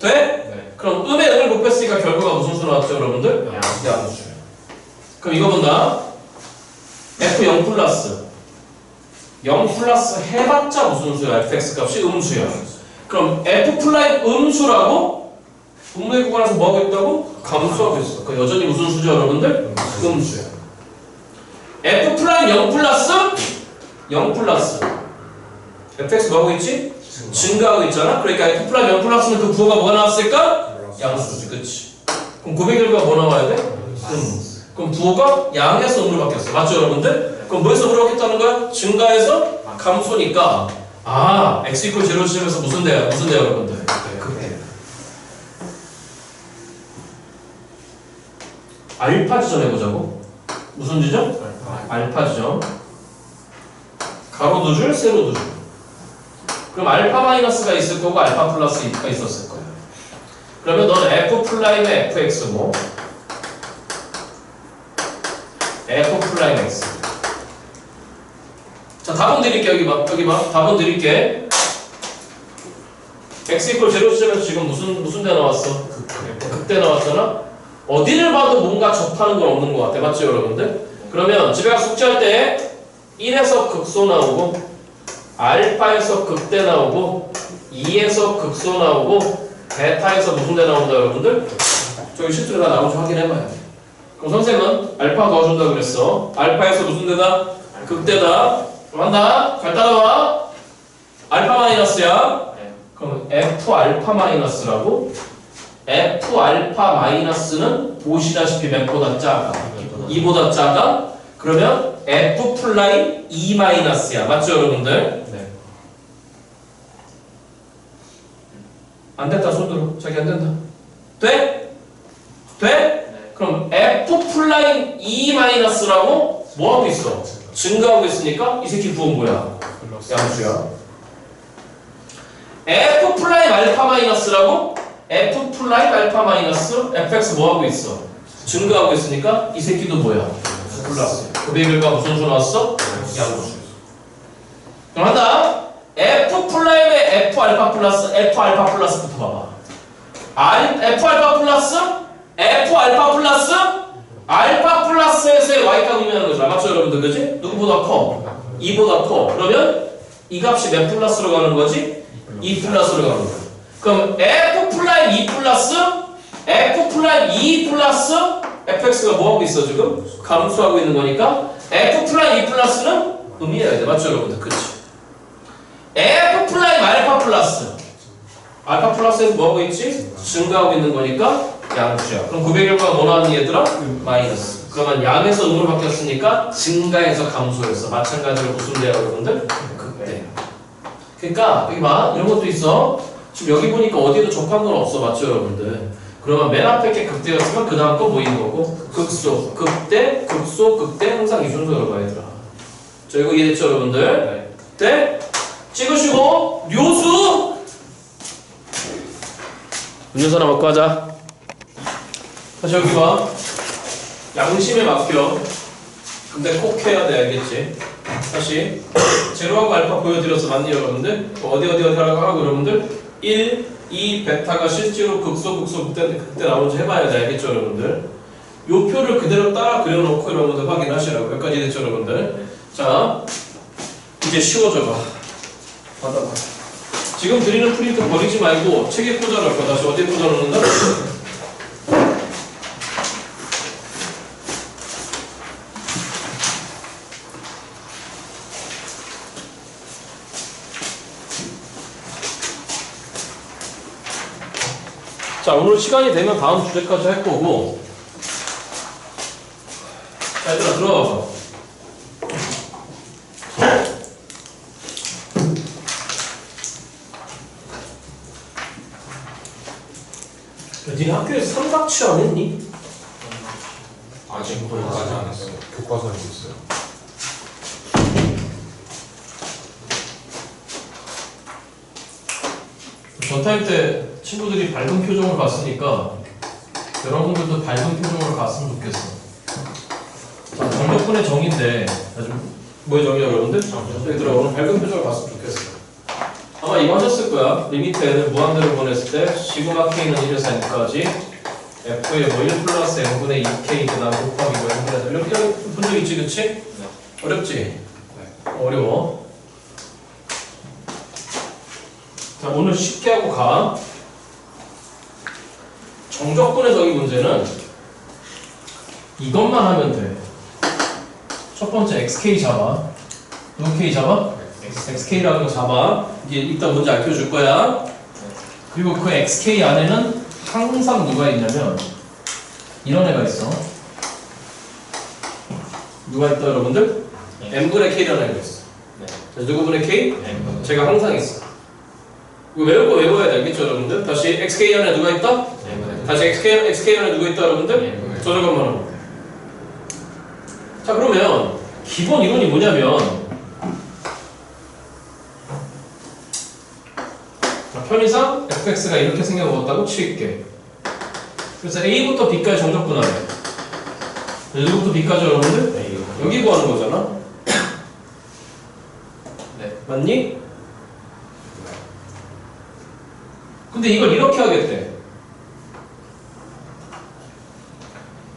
돼? 네. 그럼 음의 음을 곱했으니까 결과가 무슨 수 나왔죠 여러분들? 양수야. 그럼 이거 본다. f0 플러스 0 플러스 해봤자 무슨 수야? fx 값이 음수야. 그럼 f 플라임 음수라고? 분모의 구간에서 뭐 하고 있다고? 감소하고 있어. 그 여전히 무슨 수죠 여러분들? 음수야. f 플라임 0 플러스 0 플러스 fx 뭐 하고 있지? 증가하고 있잖아. 그러니까 f 플라임 0 플러스는 그 부호가 뭐가 나왔을까? 양수지. 그치? 그럼 고백 결과가 뭐 나와야 돼? 그럼 부호가 양에서 음으로 바뀌었어. 맞죠 여러분들? 그럼 뭐에서 음으로 바뀌었다는 거야? 증가해서 감소니까 아 x 이퀄 0 지점에서 무슨 대야 여러분들? 극대. 알파 지점 해보자고. 무슨 지점? 알파 지점. 가로 두 줄, 세로 두 줄. 그럼 알파 마이너스가 있을 거고 알파 플러스가 있었을 거예요. 그러면 너는 f 플라임의 fx고 f 플라임 x. 자, 답은 드릴게. 여기 봐. 여기 봐. 답은 드릴게. x 이퀄 제로 시점에서 지금 무슨 대 나왔어? 극대 나왔잖아? 어디를 봐도 뭔가 접하는 건 없는 것 같아. 맞죠, 여러분들? 그러면 집에 가서 숙제할 때 1에서 극소 나오고 알파에서 극대 나오고 2에서 극소 나오고 베타에서 무슨 대 나온다, 여러분들? 저기 실수로 다 나오는지 확인해봐요. 그럼 선생님은 알파 넣어준다 그랬어. 알파에서 무슨 대다? 극대다. 그럼 한다. 잘 따라와. 알파 마이너스야. 그럼 F 알파 마이너스라고? F 알파 마이너스는 보시다시피 몇보다 작아? 2보다 작아? 그러면 F 플라임 2 마이너스야. 맞죠, 여러분들? 네. 안 됐다, 손 들어. 자기 안 된다. 돼? 돼? 그럼 F 플라임 2 마이너스라고 뭐 하고 있어? 증가하고 있으니까 이 새끼 부은 뭐야? 양수야. F 플라임 알파 마이너스라고? F 플라임 알파 마이너스 fx 뭐 하고 있어? 증가하고 있으니까 이 새끼도 뭐야? 플러스. 그 결과 무슨 수 나왔어? 양수. 그럼 한다. F 플라임의 F 알파 플러스부터 봐봐. F 알파 플러스? F 알파 플러스? 알파 플러스에서의 y값 의미하는 거죠. 맞죠, 여러분들? 그지? 누구보다 커? 2보다 커. 그러면 이 값이 몇 플러스로 가는 거지? 2 플러스로 가는 거야. 그럼 F 플라임 2 플러스 F 플라임 2 플러스 fx가 뭐 하고 있어 지금? 감소하고 있는 거니까 F 플라임 2 플러스는 의미해야 돼. 맞죠, 여러분들? 그치? F 플라임 알파 플러스에서 뭐 하고 있지? 증가하고 있는 거니까 양수야. 그럼 구배 결과가 뭐 나왔니 얘들아? 마이너스. 그러면 양에서 음으로 바뀌었으니까 증가해서 감소해서 마찬가지로 무슨 돼요, 여러분들? 극대. 그러니까 여기 봐. 이런 것도 있어. 지금 여기 보니까 어디에도 접한 건 없어. 맞죠, 여러분들? 그러면 맨 앞에 게 극대였으면 그 다음 거 뭐인 거고? 극소, 극대, 극소, 극대 항상 이 순서로 봐, 얘들아. 자, 이거 이해됐죠, 여러분들? 네? 찍으시고 료수 음료수 하나 먹고 하자. 다시 여기 봐. 양심에 맡겨. 근데 꼭 해야 돼, 알겠지? 다시 제로하고 알파 보여드려서 맞니, 여러분들? 어디 하라고 여러분들? 1, 2, 베타가 실제로 극소, 극대 나오는지 해봐야 돼, 알겠죠, 여러분들? 요 표를 그대로 따라 그려놓고 여러분들 확인하시라고. 여기까지 됐죠, 여러분들? 자, 이제 쉬워져 봐. 받아봐. 지금 드리는 프린트 버리지 말고 책에 꽂아놓을 거야. 다시 어디에 꽂아놓는다? 자, 오늘 시간이 되면 다음 주제까지 할 거고. 자, 얘들아, 들어와 봐. 니네 학교에서 삼각취 안 했니? 아직 거기까지 안 했어요. 교과서에 있어요. 전타임 때 친구들이 밝은 표정을 봤으니까 여러분들도 밝은 표정으로 갔으면 좋겠어. 자, 정적분의 정인데 뭐의 정이야, 여러분들? 얘들아, 오늘 밝은 표정을 봤으면 좋겠어. 아마 이거 하셨을 거야. 리미트 n을 무한대로 보냈을 때 시그마 k는 1에서 n까지 f의 뭐 1 플러스 n분의 2k 그 다음 곱하기 뭐 n분의 4 이렇게 본 적 있지, 그치? 네. 어렵지? 네. 어려워. 자, 오늘 쉽게 하고 가. 정적분의 정의 문제는 이것만 하면 돼. 첫 번째 xk 잡아. 누구 k 잡아? xk라는 거 잡아. 이게 이따 뭔지 알려줄 거야. 그리고 그 xk 안에는 항상 누가 있냐면 이런 애가 있어. 누가 있다, 여러분들? n분의 k라는 애가 있어. 그래서 누구분의 k? 제가 항상 있어. 이거 외울 거 외워야 돼, 알겠죠, 여러분들? 다시 xk 안에 누가 있다? 다시 xk 안에 누가 있다, 여러분들? 저 저것만 하면 돼. 자, 그러면 기본 이론이 뭐냐면 편의상 fx가 이렇게 생겨먹었다고 칠게. 그래서 a부터 b까지 정적 분할해. 여기부터 b까지 여러분들 여기 구하는 거잖아. 네. 맞니? 근데 이걸 이렇게 하겠대.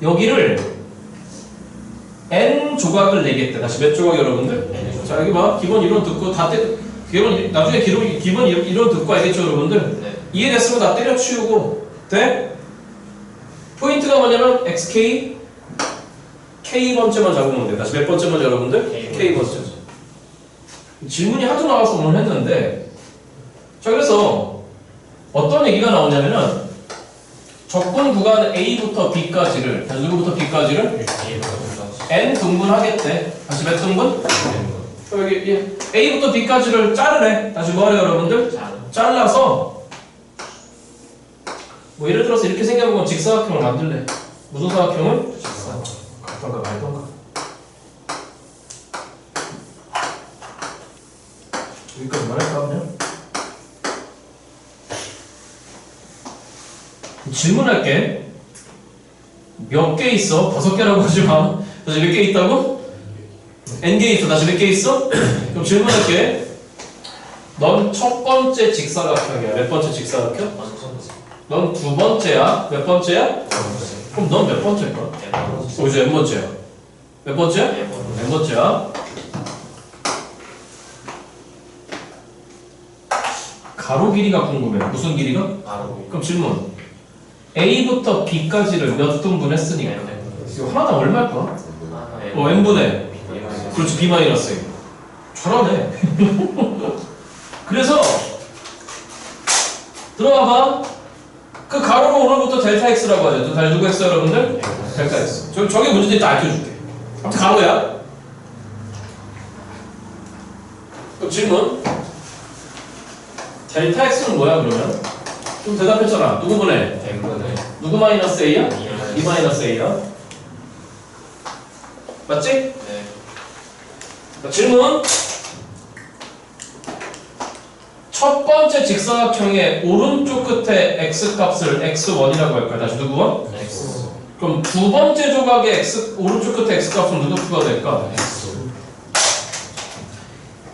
여기를 n 조각을 내겠대. 다시 몇 조각 여러분들? 자 여기 봐. 기본 이론 듣고 다 나중에 기본 이론 듣고 알겠죠 여러분들? 네. 이해됐으면 다 때려치우고 돼? 포인트가 뭐냐면 xk k번째만 잡으면 돼. 다시 몇 번째만 여러분들? k번째. 질문이 하도 나와서 오늘 했는데 자 그래서 어떤 얘기가 나오냐면은 적분 구간 A부터 B까지를 다시 누구부터 B까지를 n 등분 하겠대. 다시 몇 등분? 여기 A부터 B까지를 자르래. 다시 뭐하래 여러분들? 잘라서 뭐 예를 들어서 이렇게 생겨보면 직사각형을 만들래. 무슨 사각형을? 같던가 말던가. 여기까지 말할까 그냥? 질문할게. 몇 개 있어? 5개라고 하지 마. 다시 몇 개 있다고? n개 있어. 다시 몇 개 있어? 그럼 질문할게. 넌 첫 번째 직사각형이야. 몇 번째 직사각형? 넌 두 번째야. 몇 번째야? 그럼 넌 몇 번째일까? 이제 n 번째야. 몇 번째야? n 번째야. 가로 길이가 궁금해. 무슨 길이가? 그럼 질문. A부터 B까지를 몇 등분 했으니까 이거 하나당 얼마일까? n분의 그렇지 B 마이너스 A. 잘하네. 그래서 들어와봐. 그 가로로 오늘부터 델타 X라고 하죠. 다 누구 했어요 여러분들? 델타 X. 저게 문제인데 다 알려줄게. 아무튼 가로야. 그럼 질문. 델타 X는 뭐야 그러면? 좀 대답했잖아. 누구 분해? 누구 마이너스 A야? 2 마이너스 A야. 맞지? 네. 자, 질문. 첫 번째 직사각형의 오른쪽 끝에 x값을 x1이라고 할까요? 다시 누구 원? X. 그럼 두 번째 조각의 오른쪽 끝에 x값은 누구 표가 될까? X.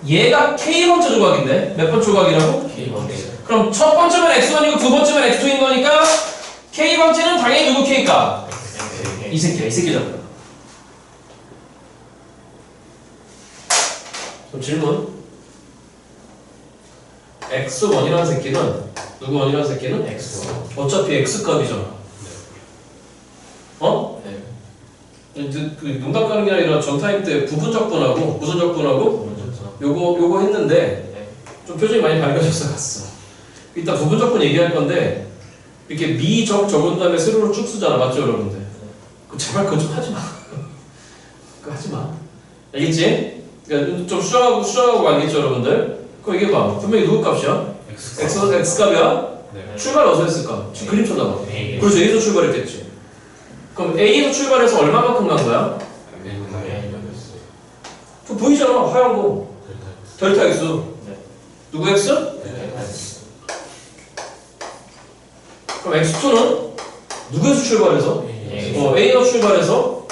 얘가 k번째 조각인데 몇 번 조각이라고? K번째. 그럼 첫 번째면 x1이고 두 번째면 x2인 거니까 k번째는 당연히 누구 k일까? 이 새끼잖아. 그럼 질문. x1이라는 새끼는 누구 원이라는 새끼는? X. 어차피 x값이잖아. 어? 네. 그 농담 가는 게 아니라 전타임 때 부분적분하고 무슨 적분하고 요거 했는데 네. 좀 표정이 많이 밝아져서 갔어. 이따 부분적분 얘기할 건데 이렇게 미적 적은 다음에 세로로 쭉 쓰잖아. 맞죠 여러분들? 제발 그거 좀 하지 마. 그거 하지 마. 알겠지? 그러니까 좀 수정하고 알겠죠 여러분들? 그거 얘기해봐. 분명히 누구 값이야? x 값이야? 네. 출발 어디서 했을까? 지금 그림 쳐다봐. A. 그래서 A에서 출발했겠지. 그럼 A에서 출발해서 얼마만큼 간 거야? 그 보이잖아. 하얀 거. 델타 X. 네. 누구 X? 그럼 X2는 누구에서 출발해서? A에서 출발해서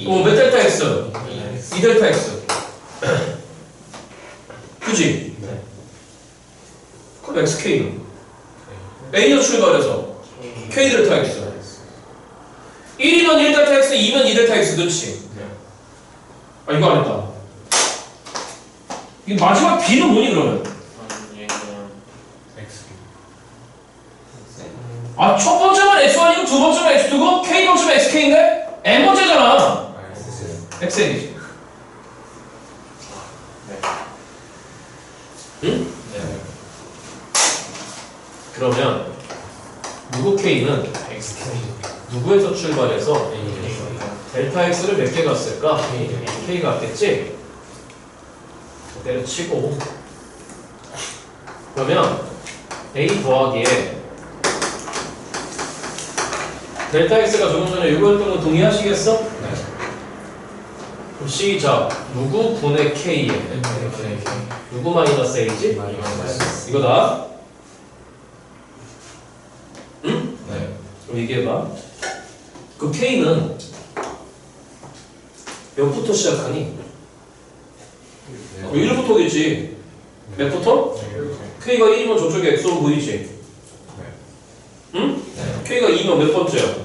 몇 델타 X? 2 델타 X. 그지? 그럼 XK는? A에서 출발해서 K 델타 X. 1이면 1 델타 X, 2면 2 델타 X. 그렇지? 아 이거 안 했다. 이 마지막 B는 뭐니 그러면? 아 첫 번째만 X1이고 두 번째만 X2고 K 번째만 XK인데? N 번째잖아. XN이지. 응? 그러면 누구 K는 누구에서 출발해서 델타 X를 몇 개 갔을까? K 갔겠지? 때려치고 그러면 A 더하기에 델타 X가 조금 전에 요구했던 거 동의하시겠어? 그럼 시작. 누구 분의 K에 누구 마이너스 A지? 이거다. 그럼 얘기해봐. 그 K는 몇부터 시작하니? 1부터겠지. 몇부터? K가 1이면 저쪽에 X로 보이지? 응? K가 2면 몇 번째야?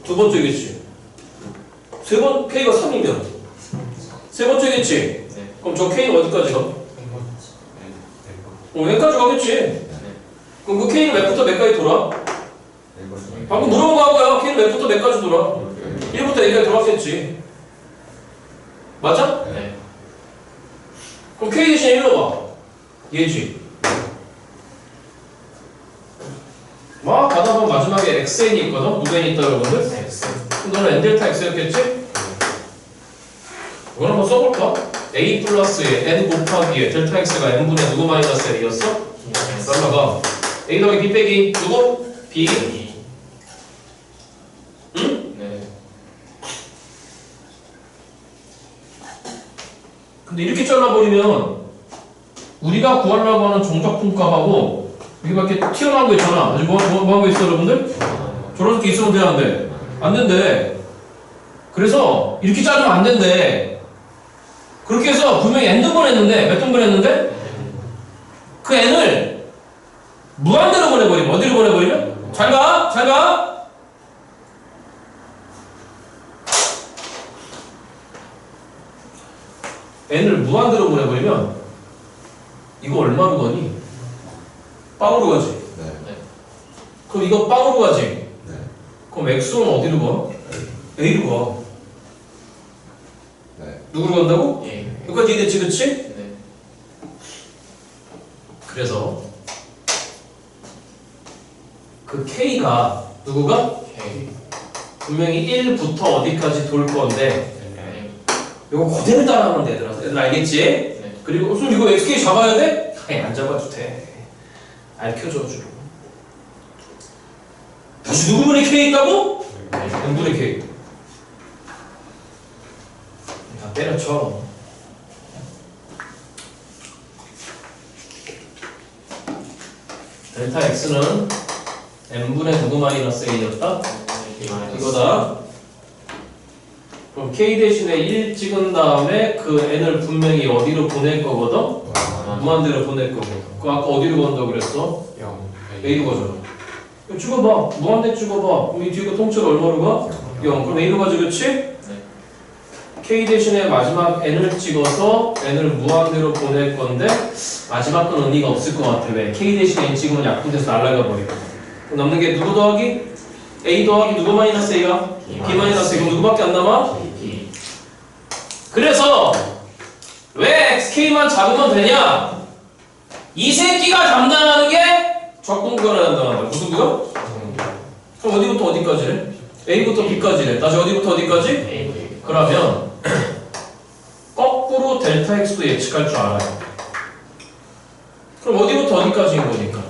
두 번째겠지. K가 3이면 세 번째겠지? 그럼 저 K는 어디까지 가? N까지 가겠지. 그럼 그 K는 몇부터 몇까지 돌아? 방금 물어본 거 하고요. K는 몇부터 몇까지 돌아? 1부터 2까지 돌았겠지. 맞아? 네. 그럼 K 대신에 일로 봐. 얘지. 막 가다 보면 마지막에 XN이 있거든? 누가 N이 있다 여러분들? 그럼 너는 N 델타 X였겠지? 이걸 한번 써볼까? A 플러스에 N 곱하기에 델타 X가 N분의 누구 마이너스 L이었어? 그러다가 A 더하기 B 빼기 누구? B. 응? 네. 근데 이렇게 잘라버리면 우리가 구하려고 하는 정적분값하고 이렇게 튀어나온 거 있잖아. 아직 뭐 하고 있어 여러분들? 저렇게 있으면 돼, 안 돼? 안 된대. 그래서 이렇게 자르면 안 된대. 그렇게 해서 분명히 n등분 했는데 몇 등분 했는데? 그 n을 무한대로 보내버리면 어디로 보내버리면? 잘 가! 잘 가! n을 무한대로 보내버리면 이거 얼마로 가니? 빵으로 가지? 네. 그럼 이거 빵으로 가지? 네. 그럼 x는 어디로 가? a로 가. 네. 누구로 간다고? 예. 여기까지 이해됐지, 그치? 네. 그래서 그 k가 누구가? K. 분명히 1부터 어디까지 돌 건데 네. 이거 그대로 따라하면 돼, 얘들 알겠지? 네. 그리고 무슨 이거 xk 잡아야 돼? 아니 안 잡아도 돼. 알켜줘 주로. 다시 누구분의 k 있다고? n분의 k. 야 때려쳐. 델타 x는 n분의 누구 마이너스 a였다? 이거다. 그럼 k 대신에 1 찍은 다음에 그 n을 분명히 어디로 보낼 거거든? 무한대로 보낼 거거든. 그 아까 어디로 간다고 그랬어? 0. a로 가잖아. 이거 찍어봐. 무한대 찍어봐. 그럼 이 뒤에 통째로 얼마로 가? 0. 그럼 a로 가지, 그치? k 대신에 마지막 n을 찍어서 n을 무한대로 보낼 건데 마지막 건 의미가 없을 것 같아. 왜? k 대신에 n 찍으면 약분돼서 날아가 버리거든. 그럼 남는 게 누구 더하기? a 더하기 누구 마이너스 a가? b 마이너스 a. 그럼 누구밖에 안 남아? B. 그래서 왜 xk만 잡으면 되냐? 이 새끼가 담당하는 게 적분구간을 담당한다. 무슨 구간? 그럼 어디부터 어디까지래? a부터 b까지래. 다시 어디부터 어디까지? A. 그러면 거꾸로 델타 x도 예측할 줄 알아요. 그럼 어디부터 어디까지인 거니까?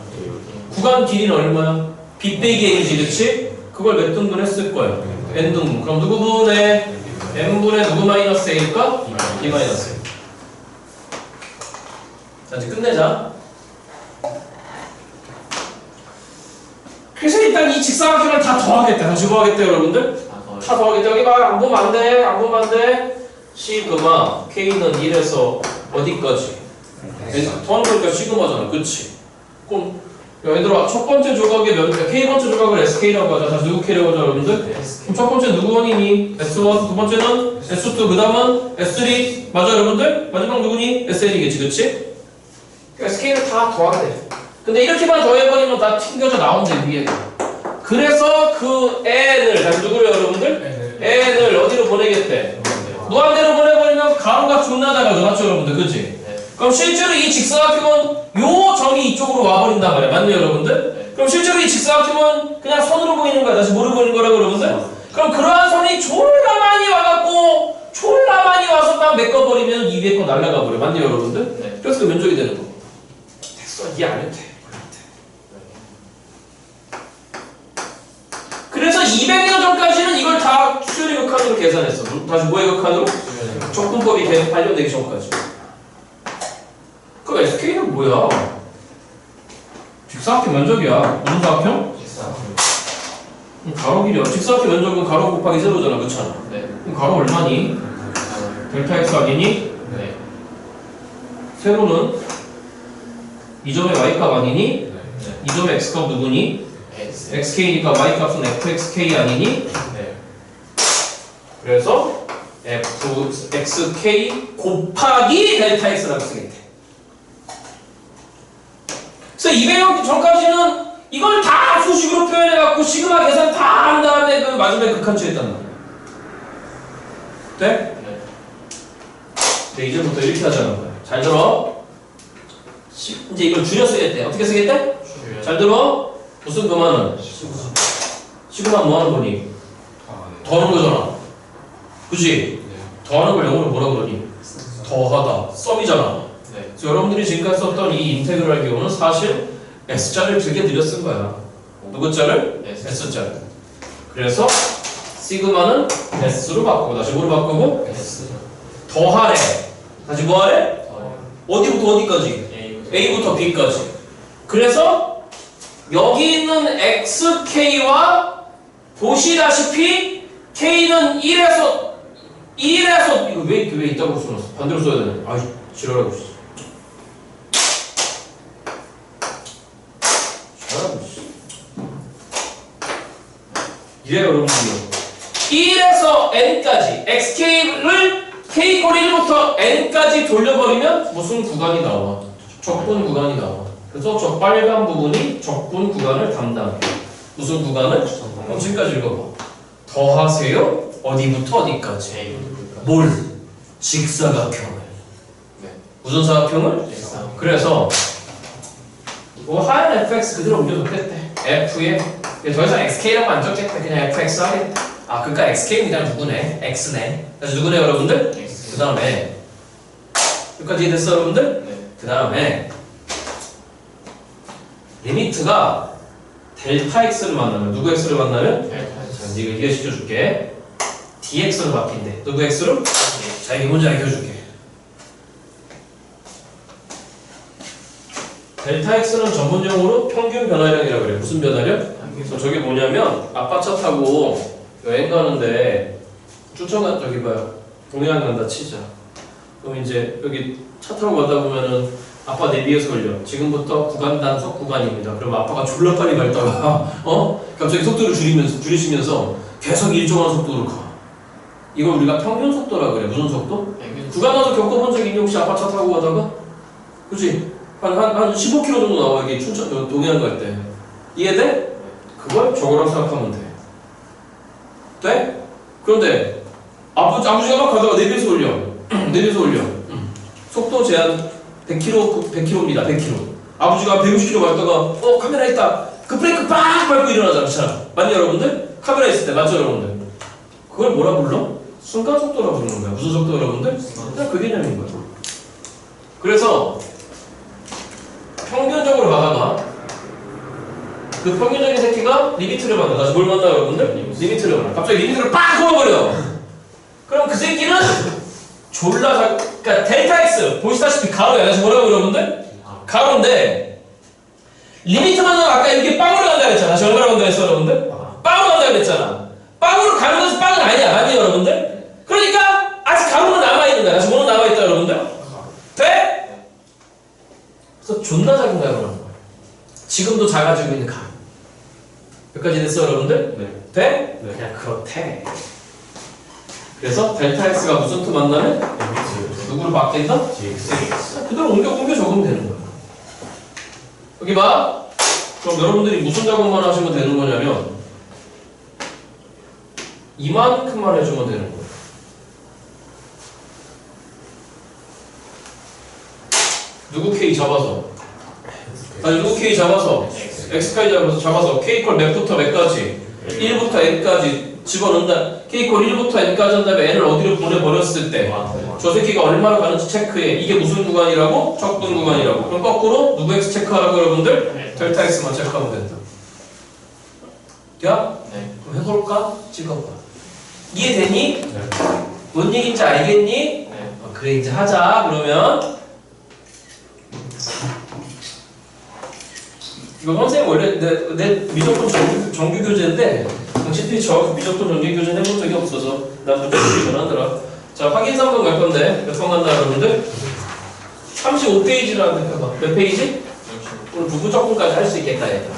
구간 길이는 얼마야? b 빼기 a지, 그치? 그걸 몇 등분 했을 거예요? n 등분. 그럼 누구분의 n분의 누구 마이너스 a일까? b 마이너스 a. 자 이제 끝내자. 그래서 일단 이 직사각형을 다 더하겠다. 다시 더하겠다 여러분들. 다 더하겠다. 여기 막 안 보면 안 돼. 안 보면 안 돼. 시그마 k는 1에서 어디까지? 더하는 거니까 시그마잖아. 그치? 그럼 야, 얘들아 첫 번째 조각의 k번째 조각을 sk라고 하자. 다시 누구 k라고 하자 여러분들? 그럼 첫 번째 누구 원이니? s1. 두 번째는 s2. 그 다음은 s3. 맞아 여러분들? 마지막 누구니? sn이겠지. 그치? sk를 다 더하게 돼. 근데 이렇게만 더해버리면 다 튕겨져 나온대 위에. 그래서 그 n을 다시 누구를 여러분들? n을 어디로 보내겠대? 무한대로 보내버리면 가로가 존나 작아져. 맞죠 여러분들? 그치? 그럼 실제로 이 직사각형은 요 점이 이쪽으로 와버린단 말이야. 맞나요 여러분들? 그럼 실제로 이 직사각형은 그냥 선으로 보이는 거야. 다시 뭐로 보이는 거라고 여러분들? 그럼 그러한 선이 졸라 많이 와갖고 졸라 많이 와서 딱 메꿔버리면 이 위에 거 날아가 버려. 맞나요 여러분들? 그래서 그 면적이 되는 거. 됐어. 이해 안 해도 돼. 그래서 200여 전까지는 이걸 다 수열의 극한으로 계산했어. 다시 뭐의 극한으로? 적분법이 계속 발견되기 전까지. 그 SK는 뭐야? 직사각형 면적이야. 무슨 사각형? 가로 길이요. 직사각형 면적은 가로 곱하기 세로잖아. 그렇잖아. 네. 그럼 가로 얼마니? 델타 x 아니니? 네. 세로는 이 점의 y값 아니니? 네. 이 점의 x값 누구니? X. xk니까 y값은 fxk 아니니? 네. 그래서 fxk 곱하기 델타 x라고 쓰겠대. 그래서 200억 전까지는 이걸 다 수식으로 표현해갖고 시그마 계산 다 한 다음에 그 마지막에 극한치했단 말이야. 돼? 네. 근데 이제부터 이렇게 하자는 거야. 잘 들어. 이제 이걸 줄여 쓰겠대. 어떻게 쓰겠대? 잘 들어. 무슨 그만은? 시그마 뭐 하는 거니? 더하는 거잖아. 그치? 더하는 걸 영어로 뭐라 그러니? 더하다. 썸이잖아. 네. 그래서 여러분들이 지금까지 썼던 이 인테그랄 기호는 사실 S자를 길게 들여 쓴 거야. 누구 자를? S자를. 그래서 시그마는 S로 바꾸고 다시 뭐로 바꾸고? S. 더하래. 다시 뭐하래? 어디부터 어디까지? A부터 B까지. 그래서 여기 있는 XK와 보시다시피 K는 1에서 이거 왜 있다고 써놨어? 반대로 써야 되네. 아이 지랄하고 있어. 이래요 여러분들요. 1에서 n까지 xk를 k꼴 1부터 n까지 돌려버리면 무슨 구간이 나와? 적분 구간이 나와. 그래서 저 빨간 부분이 적분 구간을 담당해. 무슨 구간을? 지금까지 읽어봐. 더하세요. 어디부터 어디까지? 뭘? 직사각형을. 무슨 사각형을? 그래서 뭐 하얀 fx 그대로 옮겨도 됐대. f에 더 이상 xk라고 안 적겠대. 그냥 fx 하겠대. 아 그러니까 xk는 그냥 누구네? x네. 그래서 누구네 여러분들? 그 다음에 여기까지 이해됐어 여러분들? 그 다음에 리미트가 델타 x를 만나면 누구 x를 만나면? 자 이거 이해시켜줄게. dx로 바뀐대. 누구 x로? 자 이게 뭔지 알려줄게. 델타 x는 전문용어로 평균 변화량이라고 그래. 무슨 변화량? 그래서 저게 뭐냐면 아빠 차 타고 여행 가는데 쫓아가 저기 봐요. 동해안 간다 치자. 그럼 이제 여기 차 타고 가다 보면은 아빠 내비에서 걸려. 지금부터 구간 단속 구간입니다. 그럼 아빠가 졸라 빨리 밟다가 갑자기 속도를 줄이시면서 계속 일정한 속도로 가. 이걸 우리가 평균 속도라 그래. 무슨 속도? 구간 단속 겪어본 적 있니 혹시 아빠 차 타고 가다가? 그치? 한 15km 정도 나와. 여기 춘천 동해안 갈 때. 이해돼? 그걸 저거라고 생각하면 돼. 돼? 그런데 아버지가 막 가다가 내비에서 올려. 내비에서 올려. 속도 제한 100km입니다. 100km. 아버지가 150km 밟다가 카메라 있다. 그 브레이크 빡 밟고 일어나잖아. 그렇잖아. 맞니 여러분들? 카메라 있을 때 맞죠 여러분들? 그걸 뭐라 불러? 순간 속도라고 부르는 거야. 무슨 속도 여러분들? 그냥 그 개념인 거야. 그래서 평균적으로 가다가 그 평균적인 새끼가 리미트를 만나. 다시 뭘 만나 여러분들? 리미트를 만나. 갑자기 리미트를 빡 걸어버려. 그럼 그 새끼는 졸라 그러니까 델타 x 보시다시피 가로야. 다시 뭐라고 여러분들? 가로인데 리미트 만나면 아까 이렇게 빵으로 간다 그랬잖아. 다시 얼마나 간다 했어 여러분들? 빵으로 간다 그랬잖아. 빵으로 가는 것은 빵은 아니야. 맞니 여러분들? 그러니까 아직 가로는 남아있는 거야. 다시 뭐는 남아있다 여러분들? 돼? 그래서 존나 작은 가로라는 거야. 지금도 작아지고 있는 가로. 여기까지 됐어 여러분들? 네. 돼? 네. 그냥 그렇대. 그래서 델타 x가 무슨 투 만나면? 누구로 바뀐다? GX. 그대로 옮겨 적으면 되는 거야. 여기 봐. 그럼 여러분들이 무슨 작업만 하시면 되는 거냐면 이만큼만 해주면 되는 거야. 누구 K 잡아서 아니 누구 K 잡아서 XK 잡아서 K 콜 몇부터 몇까지 1부터 n까지 집어넣는다. K 콜 1부터 n까지 한 다음에 n을 어디로 보내버렸을 때 저 새끼가 얼마나 가는지 체크해. 이게 무슨 구간이라고? 적분 구간이라고. 그럼 거꾸로 누구 X 체크하라고 여러분들? 델타 X만 체크하면 된다. 야? 네. 그럼 해볼까? 찍어봐. 이해되니? 네. 뭔 얘기인지 알겠니? 네. 그래 이제 하자. 그러면 이거 선생님 원래 내 미적분 정규 교재인데 당신들이 저하고 미적분 정리 교전 해본 적이 없어서 난 무조건 전하더라. 자, 확인 3번 갈 건데 몇 번 간다 여러분들? 35페이지라는데 해봐. 몇 페이지? 오늘 부부적분까지 할 수 있겠다 얘들아.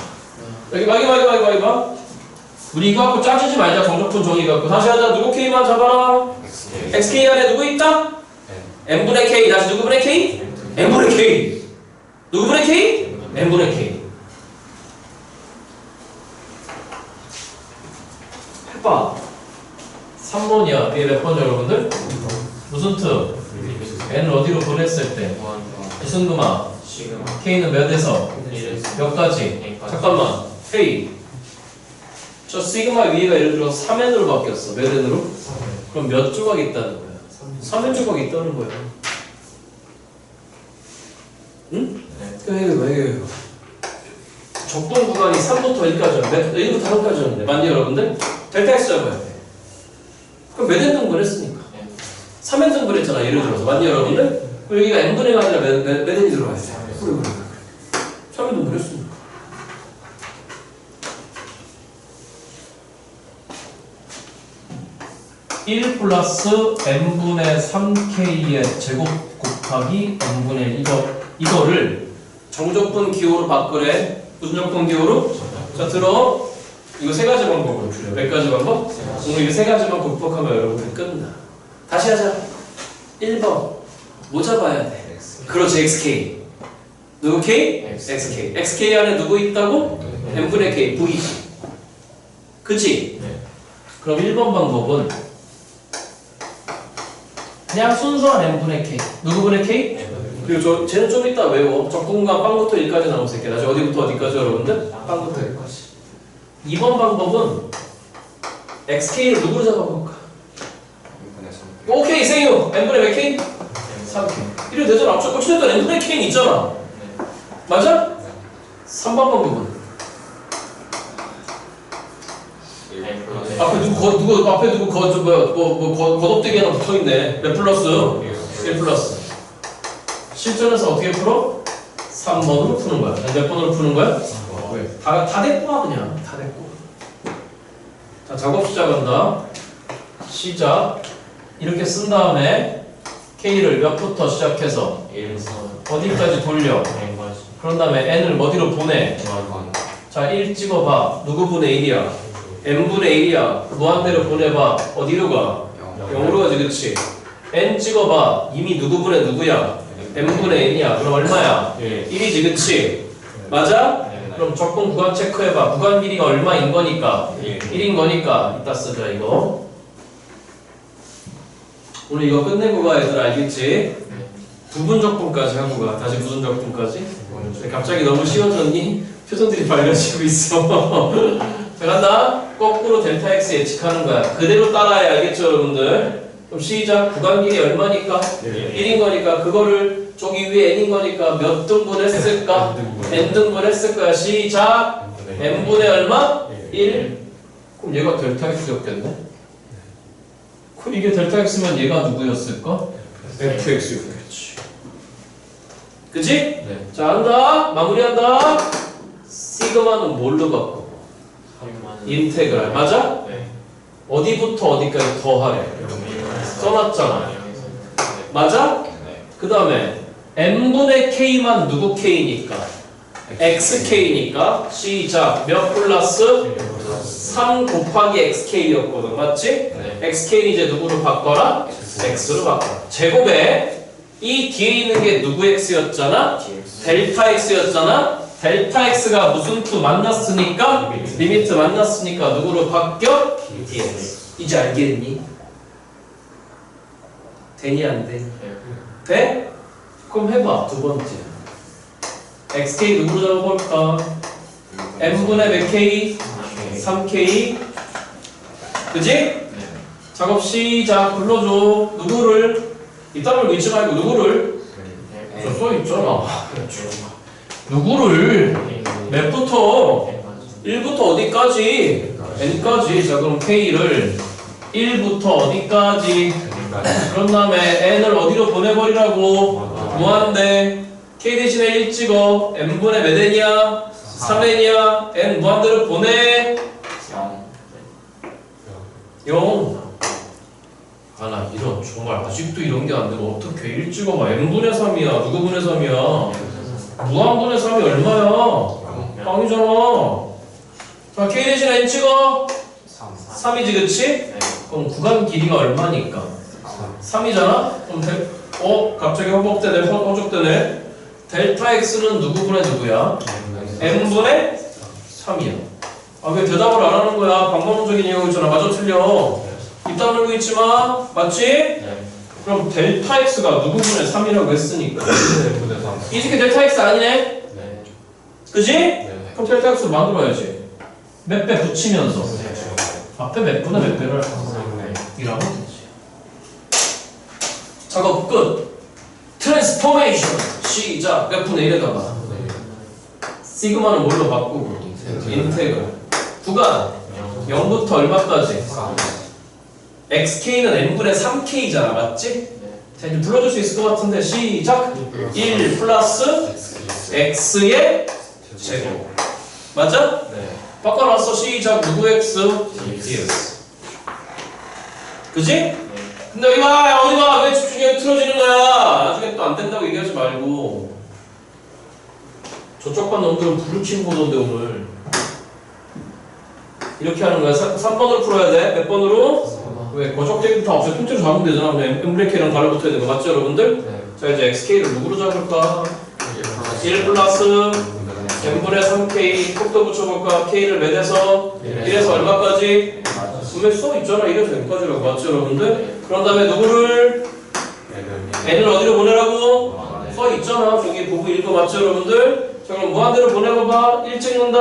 여기 봐. 우리 이거 갖고 짜주지 말자. 정적분 정의 갖고 다시 하자. 누구 K만 잡아라. XK 안에 누구 있다? N분의 K. 다시 누구분의 K? N분의 K. 누구분의 K? N분의 K. 해봐. 3번이야. 이게 몇 번이야 여러분들? 무슨 뜻? N을 어디로 보냈을 때? 무슨 금화? K는 몇에서? 몇 가지? 잠깐만. K. 저 시그마 위에가 예를 들어 3n으로 바뀌었어. 몇 n으로? 그럼 몇 조각이 있다는 거야? 3n 조각이 있다는 거야. 응? 왜? 적동 구간이 3부터 1까지였는데 1부터 3까지였는데 맞니 여러분들? 델타 X 잡아야 돼. 그럼 몇 n 등분 했으니까 3n 등분 했잖아 예를 들어서 맞니 여러분들? 그럼 여기가 n분의 아니라 몇 n이 들어가야 돼. 그래 3n 등분 했으니까 1 플러스 n분의 3k의 제곱 곱하기 n분의 이거를 정적분 기호로 바꾸래. 무슨 적분 기호로? 자 들어. 이거 세 가지 방법으로 풀려. 몇 가지 방법? 오늘 이거 세 가지만 극복하면 여러분들 끝나. 다시 하자. 1번 뭐 잡아야 돼? 그렇지 XK. 누구 K? XK. XK 안에 누구 있다고? n분의 K V지. 그치? 그럼 1번 방법은 그냥 순수한 n분의 K. 누구분의 K? 그리고 쟤는 좀 이따 외워. 적분과 빵부터 1까지 나올 수 있게. 다시 어디부터 어디까지 여러분들? 빵부터 1까지. 2번 방법은 XK를 누구로 잡아볼까? 오케이 생유. n분의 몇 K? 3K. 이래 되잖아. 어찌됐든 n분의 K는 있잖아. 맞아? 3번 방법은 앞에 누구 앞에 누구 겉엎대기 하나 붙어있네. 몇 플러스? 1 플러스. 실전에서 어떻게 풀어? 3번으로 푸는 거야. 몇 번으로 푸는 거야? 다 됐고 그냥 다 됐고. 자 작업 시작한다. 시작. 이렇게 쓴 다음에 K를 몇부터 시작해서 어디까지 돌려. 그런 다음에 N을 어디로 보내. 자 1 찍어봐. 누구분의 1이야? n분의 1이야. 무한대로 보내봐. 어디로 가? 0으로 가지 그치? n 찍어봐. 이미 누구분의 누구야? n분의 n이야. 그럼 얼마야? 1이지 그치? 맞아? 그럼 적분 구간 체크해봐. 구간 길이가 얼마인 거니까? 1인 거니까 이따 쓰자 이거. 오늘 이거 끝내고 가 얘들 알겠지? 부분 적분까지 하고 가. 다시 무슨 적분까지? 갑자기 너무 쉬워졌니? 표정들이 밝아지고 있어. 자 간다. 거꾸로 델타 x 예측하는 거야. 그대로 따라야 알겠죠 여러분들? 그럼 시작. 구간 길이 얼마니까? 1인 거니까 그거를 저기 위에 n인 거니까 몇 등분 했을까? n 등분 했을 거야. 시작. n분의 얼마? 1. 그럼 얘가 델타 x였겠네? 그럼 이게 델타 x면 얘가 누구였을까? fx였겠지. 그치? 네. 자 한다. 마무리한다. 시그마는 뭘로 바꿔? 인테그랄. 맞아? 네. 어디부터 어디까지 더하래? 써놨잖아. 맞아? 네. 그 다음에 n분의 k만 누구 k니까? xk니까 시작. 몇 플러스? 3 곱하기 xk였거든. 맞지? 네. xk는 이제 누구로 바꿔라? x로 바꿔라. 제곱에 이 뒤에 있는 게 누구 x였잖아? 델타 x였잖아? 델타 x가 무슨 투 만났으니까 리미트 만났으니까 누구로 바뀌어? dx. 이제 알겠니? 되니 안 돼? 돼? 그럼 해봐. 두 번째 xk 누구로 잡아볼까? n분의 몇 k? 3k. 그지? 작업 시작. 불러줘. 누구를? 이따를 믿지 말고 누구를? 저 써있잖아. 누구를? 몇부터? 1부터 어디까지? n까지. 자 그럼 k를 1부터 어디까지? 그런 다음에 n을 어디로 보내버리라고? 무한대. k 대신에 1 찍어. n분의 몇 n이야? 3n이야. n 무한대로 보내. 0. 아, 나 이런 정말 아직도 이런 게 안 되고 어떻게 1 찍어봐. n분의 3이야. 누구 분의 3이야? 무한분의 3이 얼마야? 빵이잖아. 자, k 대신 n 찍어. 3이지, 그치? 네. 그럼 구간 길이가 얼마니까? 3이잖아? 그럼 갑자기 허적되네. 델타 x는 누구분의 누구야? n분의 3이야. 아, 왜 대답을 안 하는 거야? 방법론적인 얘기하고 있잖아. 맞아, 틀려? 입 다물고 있지마. 맞지? 네. 그럼 델타 x가 누구분의 3이라고 했으니까. n분의 3. 이 새끼 델타 x 아니네? 네. 그지? 네. 그럼 델타 x로 만들어야지. 몇 배 붙이면서. 네. 앞에 몇 분의 몇 배를 이라고 되지. 작업 끝. 트랜스포메이션 시작. 몇 분의 1에다가 시그마는 뭘로 바꾸고 인테그럴. 구간 0부터 얼마까지? xk는 n분의 3k잖아. 맞지? 자, 이제 불러줄 수 있을 것 같은데 시작. 1 플러스 x의 제곱. 맞아? 네. 바꿔놨어. 시작. 누구 x? 그지? 근데 여기 봐. 어디 봐. 왜 집중력이 틀어지는 거야? 나중에 또 안 된다고 얘기하지 말고. 저쪽 반 놈들은 부르치는 거던데 오늘. 이렇게 하는 거야. 3번으로 풀어야 돼. 몇 번으로? 왜? 거적대기도 다 없어요. 통째로 잡으면 되잖아. 그냥 n분의 달러 붙어야 되는 거 맞죠 여러분들? 네. 자, 이제 xk를 누구로 잡을까? 1 플러스 n분의 3k 톡도 붙여볼까? k를 몇에서? 1에서 얼마까지? 분명히 써 있잖아. 1에서 0까지라고 맞죠 여러분들? 그런 다음에 누구를? n을 어디로 보내라고? 써 있잖아. 저기 부부 1도 맞죠 여러분들? 자, 그럼 무한대로 보내봐봐. 1 찍는다.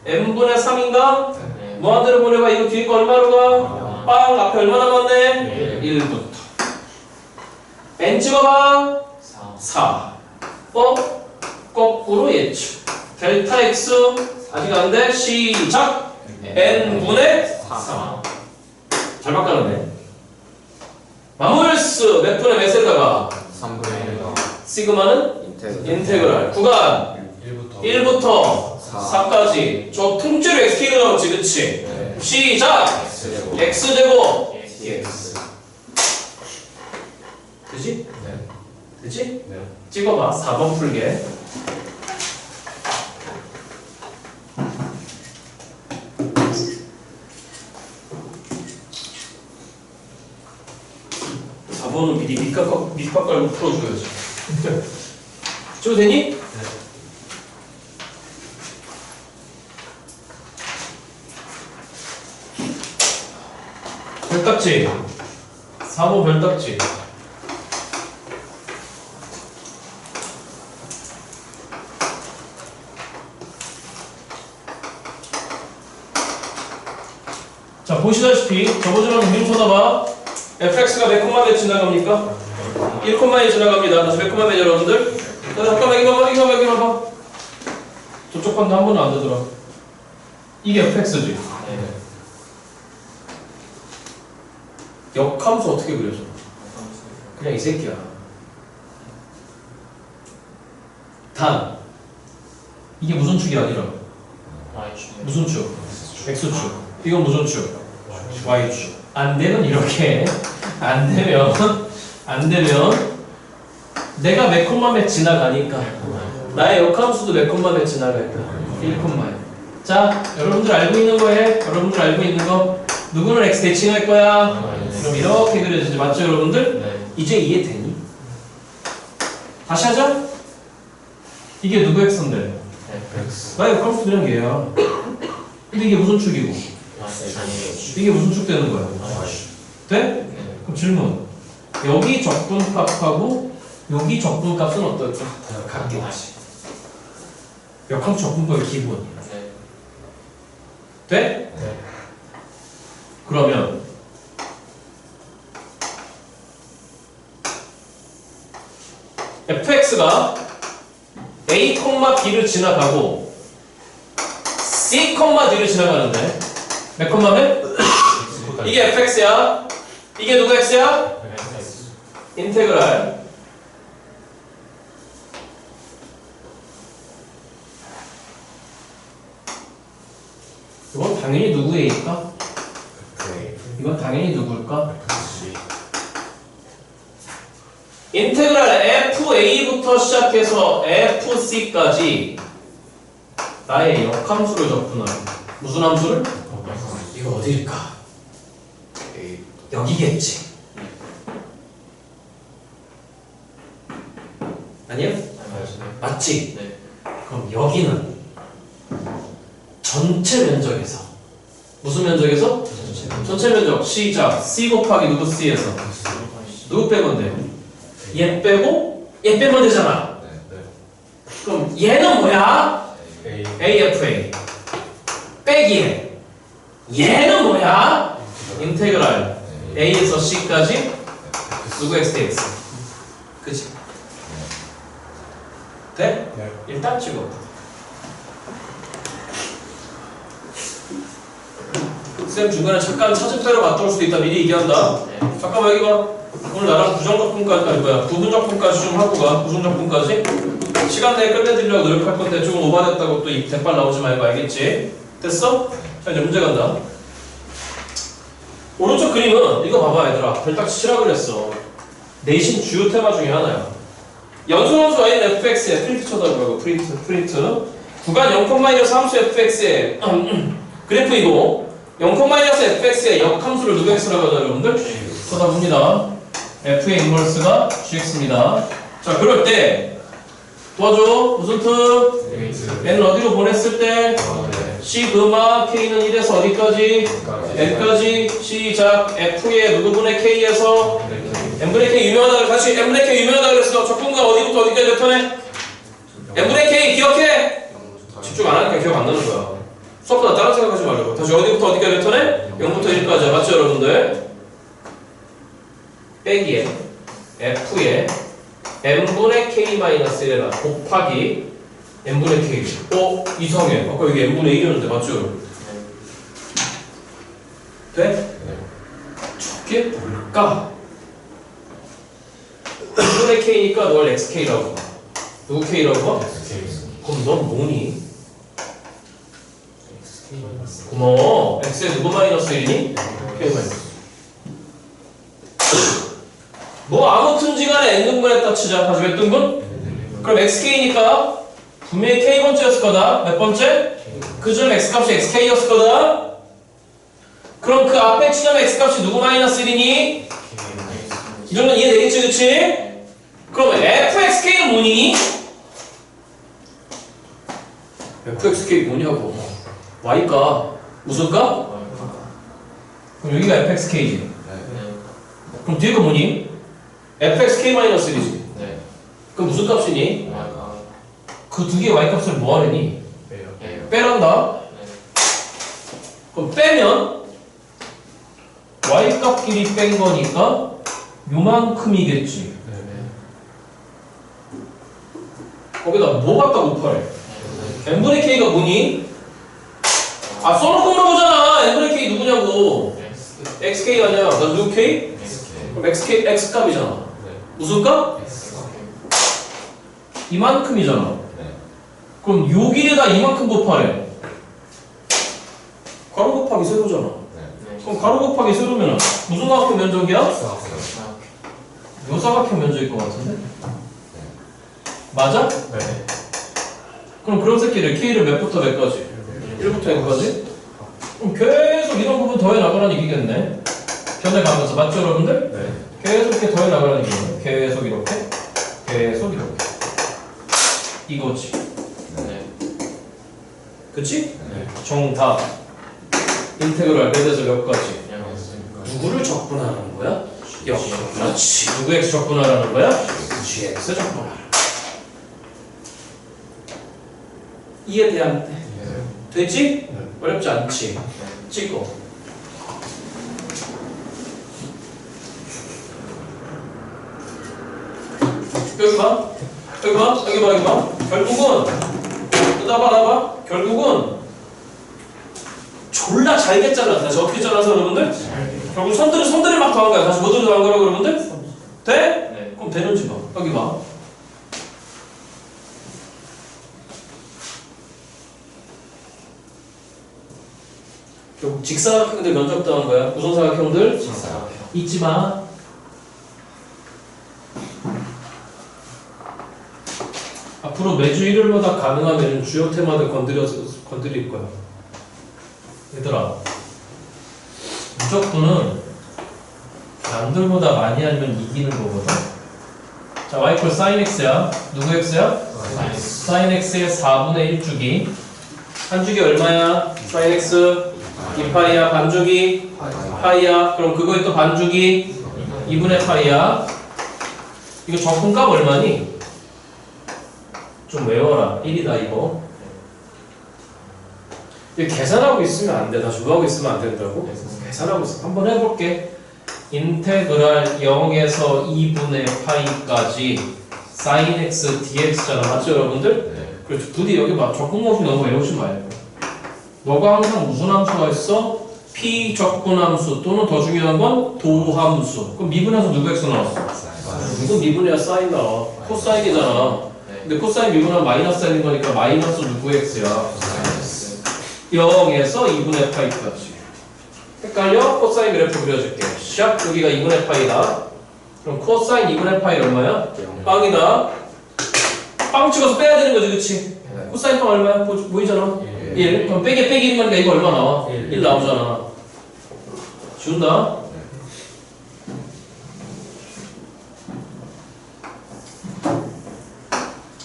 n분의 3인가? 무한대로 보내봐. 이거 뒤에 거 얼마로 가? 빵! 앞에 얼마 남았네? 1부터 n 찍어봐. 4. 거꾸로 예측. 델타 x 아직 안 돼? 시작! n분의 3. 잘 바꿔놨네. 마물스 몇 분의 몇에다가 3분의 1가 시그마는 인테그랄. 구간 1부터 4까지. 저 통째로 xk가 나왔지, 그치? 네. 시작! x제곱. x제곱 dx. 그치? 네. 그치? 네. 찍어봐. 4번 풀게. 은 미리 밑밥 깔고 풀어줘야지. 저 되니? 네. 별딱지. 4번 별딱지. 자, 보시다시피 저보지만 눈 쳐다봐. fx가 몇 콤마 지나갑니까? 1콤마에 지나갑니다. 다시 몇 콤마 여러분들? 자, 잠깐만 이거 봐봐. 저쪽 반도 한 번도 안 되더라. 이게 fx지. 네. 역함수 어떻게 그려져? 그냥 이 새끼야. 단 이게 무슨 축이 아니라 무슨 축? x축. 이건 무슨 축? y축. 안 되면 이렇게 안 되면 내가 몇 콤마 지나가니까 나의 역함수도 몇 콤마 지나갈까? 1콤마야. 자, 여러분들 알고 있는 거에 여러분들 알고 있는 거 누구는 x 대칭할 거야? 그럼 이렇게 그려지지 맞죠 여러분들? 네. 이제 이해되니? 다시 하자. 이게 누구 x인데? x. 나의 역함수 그냥 얘야. 근데 이게 무슨 축이고? 이게 무슨 축 되는 거야? 돼? 그럼 질문. 여기 적분값하고 여기 적분값은 어떨까? 같겠지. 역함수 적분법의 기본이야. 돼? 네. 그러면 fx가 a, b를 지나가고 c, d를 지나가는데 몇 콤마면? 이게 fx야. 이게 누구 x야? 인테그랄. 이건 당연히 누구 a일까? 이건 당연히 누굴까? 인테그랄 FA부터 시작해서 FC까지 나의 역함수를 접근하라. 무슨 함수를? 이거 어디일까? 여기겠지. 아니요? 맞지? 네. 그럼 여기는 전체 면적에서 무슨 면적에서? 전체 면적 시작 C 곱하기 누구 C에서 누구 빼면 돼? 얘 빼고 얘 빼면 되잖아. 그럼 얘는 뭐야? AFA 빼기 얘는 뭐야? 인테그랄 A에서 C까지 누구 XDX 그치? 돼? 네. 일단 찍어. 쌤 중간에 잠깐 차집대로 갔다 올 수도 있다 미리 얘기한다. 잠깐만 여기 봐. 오늘 나랑 부정적분까지 아니 뭐야 부분적분까지 좀 하고 가. 부정적분까지 시간 내에 끝내드리려고 노력할 건데 조금 오버됐다고 또 대빨 나오지 말고 알겠지? 됐어? 자 이제 문제 간다. 오른쪽 그림은 이거 봐봐 얘들아. 별딱 치라고 그랬어. 내신 주요 테마 중에 하나야. 연소함수 y는 fx에 프린트 쳐다보고 프린트 구간 0,- 함수 fx에 그래프이고 0,-fx의 역함수를 누구 x라고 하죠 여러분들? 쳐다봅니다. f의 인버스가 gx입니다. 자 그럴 때 도와줘. 무슨 트? n을 어디로 보냈을 때 시그마 k는 1에서 어디까지? n까지 시작 f의 누구분의 k에서 n분의 k 유명하다 다시 n분의 k 유명하다 그랬어. 적분과 어디부터 어디까지 나타내? n분의 k 기억해? 집중 안 하니까 기억 안 나는 거야. 수업보다 다른 생각하지 말고 다시 어디부터 어디까지 나타내? 0부터 1까지 맞죠 여러분들? 빼기에 f에 n분의 k-1이라 곱하기 n분의 k 이상해. 아까 여기 n분의 1이었는데 맞죠? 돼? 저게 뭘까? n분의 k니까 널 xk라고 봐. 누구 k라고 봐? 그럼 넌 뭐니? 고마워. x에 누구 마이너스 1이니? k 마이너스. 뭐 아무튼지 간에 n등분 했다 치자. 다시 몇 등분? 그럼 xk니까 분명히 k번째였을 거다. 몇 번째? 그 점 x값이 xk였을 거다. 그럼 그 앞에 치점 x값이 누구 마이너스 1이니? 이러면 이해되겠지 그치? 그럼 fxk는 뭐니? fxk 뭐냐고. y가 무슨 가? 그럼 여기가 fxk지. 그럼 뒤에가 뭐니? fxk-1이지. 그럼 무슨 값이니? 그 두 개의 y값을 뭐 하려니? 빼란다. 그럼 빼면 y값끼리 뺀 거니까 요만큼이겠지. 거기다 뭐 갖다 곱하래? n분의 k가 뭐니? 아 써놓고 물어보잖아. n분의 k 누구냐고. xk 아니야. 난 누구 k? 그럼 xk x값이잖아. 무슨 값? 이만큼이잖아. 그럼 요 길에다 이만큼 곱하래. 가로 곱하기 세로잖아. 그럼 가로 곱하기 세로면 무슨 사각형 면적이야? 요사각형 면적일 것 같은데? 맞아? 그럼 그런 새끼를 k를 몇부터 몇까지? 1부터 n까지? 그럼 계속 이런 부분 더해 나가라는 얘기겠네. 변해가면서 맞죠 여러분들? 계속 이렇게 더해 나가라는 얘기네. 계속 이렇게 계속 이렇게 이거지. 그치? 정답 인테그랄 몇에서 몇 가지? 누구를 적분하라는 거야? 그렇지. 누구 x 적분하라는 거야? gx 적분하라. 이해돼야 되지? 어렵지 않지? 찍어. 여기 봐. 여기 봐. 여기 봐. 여기 봐. 결국은 나봐. 결국은 졸라 잘게 잘랐다. 저 어떻게 잘라서 여러분들? 결국 손들을 막 더한 거야. 다시 뭐들을 더한 거라고 여러분들? 돼? 네. 그럼 되는지 봐. 여기 봐. 결국 직사각형들 면적당한 거야. 우선사각형들 직사각형. 잊지 마. 앞으로 매주 일요일마다 가능하면 주요 테마들 건드릴 거야. 얘들아, 무적분은 남들보다 많이 하면 이기는 거거든. 자, y = sin x야. 누구 x야? sin x의 4분의 1주기. 한 주기 얼마야? sin x 2파이야. 반주기 파이야. 그럼 그거에 또 반주기 2분의 파이야. 이거 적분값 얼마니? 좀 외워라. 1이다 이거. 이거 계산하고 있으면 안 돼. 나 주부하고 있으면 안 된다고? 계산하고 있어. 한번 해볼게. 인테그랄 0에서 2분의 파이까지 sin x dx잖아. 맞죠 여러분들? 네. 그렇죠. 부디 여기 막 적분함수 너무 외우지 말고. 너가 항상 무슨 함수가 있어? 피적분함수 또는 더 중요한 건 도함수. 그럼 미분해서 누구 x 나왔어? 이건 미분해야 사인 나와. 코사인이잖아. 근데 코사인 미분하면 마이너스 사인인 거니까 마이너스 누구 x야? 0에서 2분의 파이까지. 헷갈려? 코사인 그래프 그려줄게. 샵 여기가 2분의 파이다. 그럼 코사인 2분의 파이 얼마야? 빵이다. 빵 찍어서 빼야 되는 거지, 그치? 코사인 빵 얼마야? 보이잖아? 1. 그럼 빼기 1이니까 이거 얼마 나와? 1 나오잖아. 지운다.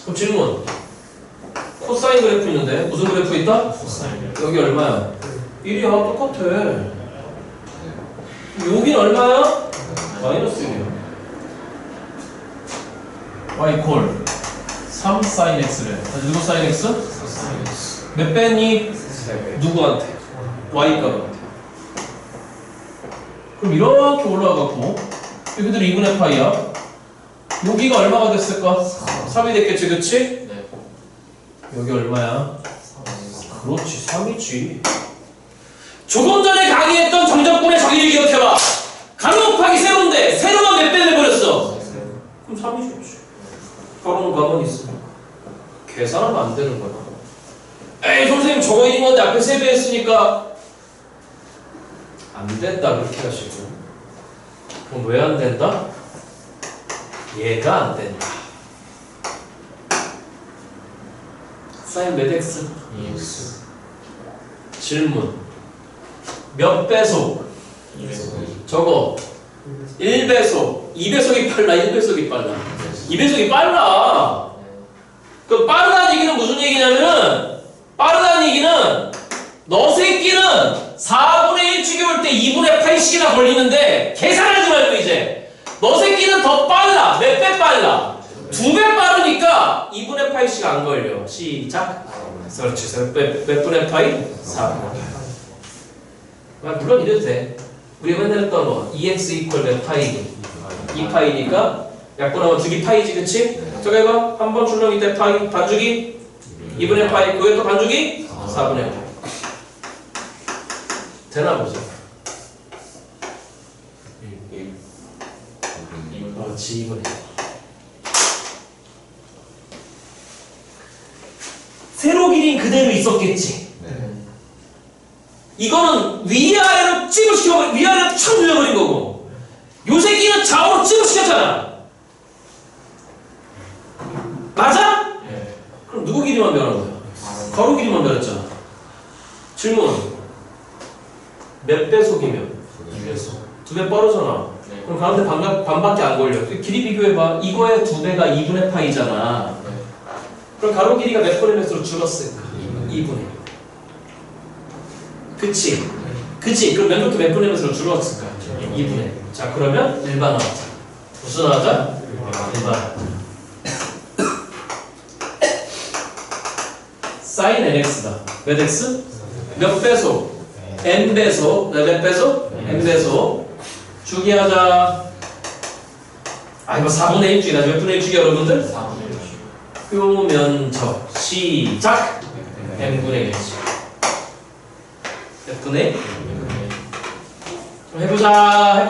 그럼 질문. 코사인 그래프 있는데 무슨 그래프 있다? 여기 얼마야? 1이야. 똑같아. 여긴 얼마야? 마이너스 1이야. y = 3 sin x래. 누구 sin x? 몇 배니? 누구한테? y 값한테. 그럼 이렇게 올라가고 여기들 2분의 파이야. 여기가 얼마가 됐을까? 3이 됐겠지, 그치? 네. 여기 얼마야? 그렇지, 3이지. 조금 전에 강의했던 정적분의 정의를 기억해봐. 가로 곱하기 세로인데 세로가 몇 배 내버렸어? 그럼 3이 좋지. 가로는 가만히 있어. 계산하면 안 되는 거야. 에이 선생님 저거 1인 건데 앞에 3배 했으니까 안 된다 그렇게 하시고. 그럼 왜 안 된다? 얘가 안 된다. 사인 몇 x? 질문. 몇 배속? 저거 1배속 2배속이 빨라 1배속이 빨라 2배속이 빨라. 그 빠르다는 얘기는 무슨 얘기냐면은 빠르다는 얘기는 너 새끼는 4분의 1축이 올 때 2분의 8씩이나 걸리는데 계산하지 말고 이제 너 새끼는 더 빨라. 몇 배 빨라? 2배 빠르니까 2분의 8씩 안 걸려. 시작. 그렇지. 몇 분의 파이? 4분의 파이. 물론 이래도 돼. 우리가 맨날 했던 거 2x = 몇 파이니? 2파이니까 약분하면 주기 파이지, 그치? 저기 해봐. 한 번 출렁이 때 파이 반주기 2분의 파이. 그게 또 반주기 4분의 파이. 되나 보자. 그렇지, 2분의 세로 길이는 그대로 있었겠지. 이거는 위아래로 찌부시켜, 위아래로 촥 눌려버린 거고, 요 새끼는 좌우로 찌부시켰잖아. 맞아? 네. 그럼 누구 길이만 변한 거야? 가로 길이만 변했잖아. 질문. 몇 배속이면? 2배속. 2배 빠르잖아. 네. 그럼 가운데 반밖에 안 걸려. 길이 비교해봐. 이거의 2배가 2분의 파이잖아. 네. 그럼 가로 길이가 몇 분의 몇으로 줄었을까? 2분의. 그치? 그치? 그럼 면적도 몇 분의 몇으로 줄었을까? 2분의. 자, 그러면 일반화하자. 무슨 하자? 일반화. sin nx다. 몇 x? 몇 배속? n 배속. 몇 배속? n 배속. 주기하자. 아, 이거 4분의 1주기다. 몇 분의 1주기 여러분들? 4분의 1. 표면적. 시작! n분의 1씩. 몇 분의? 해보자.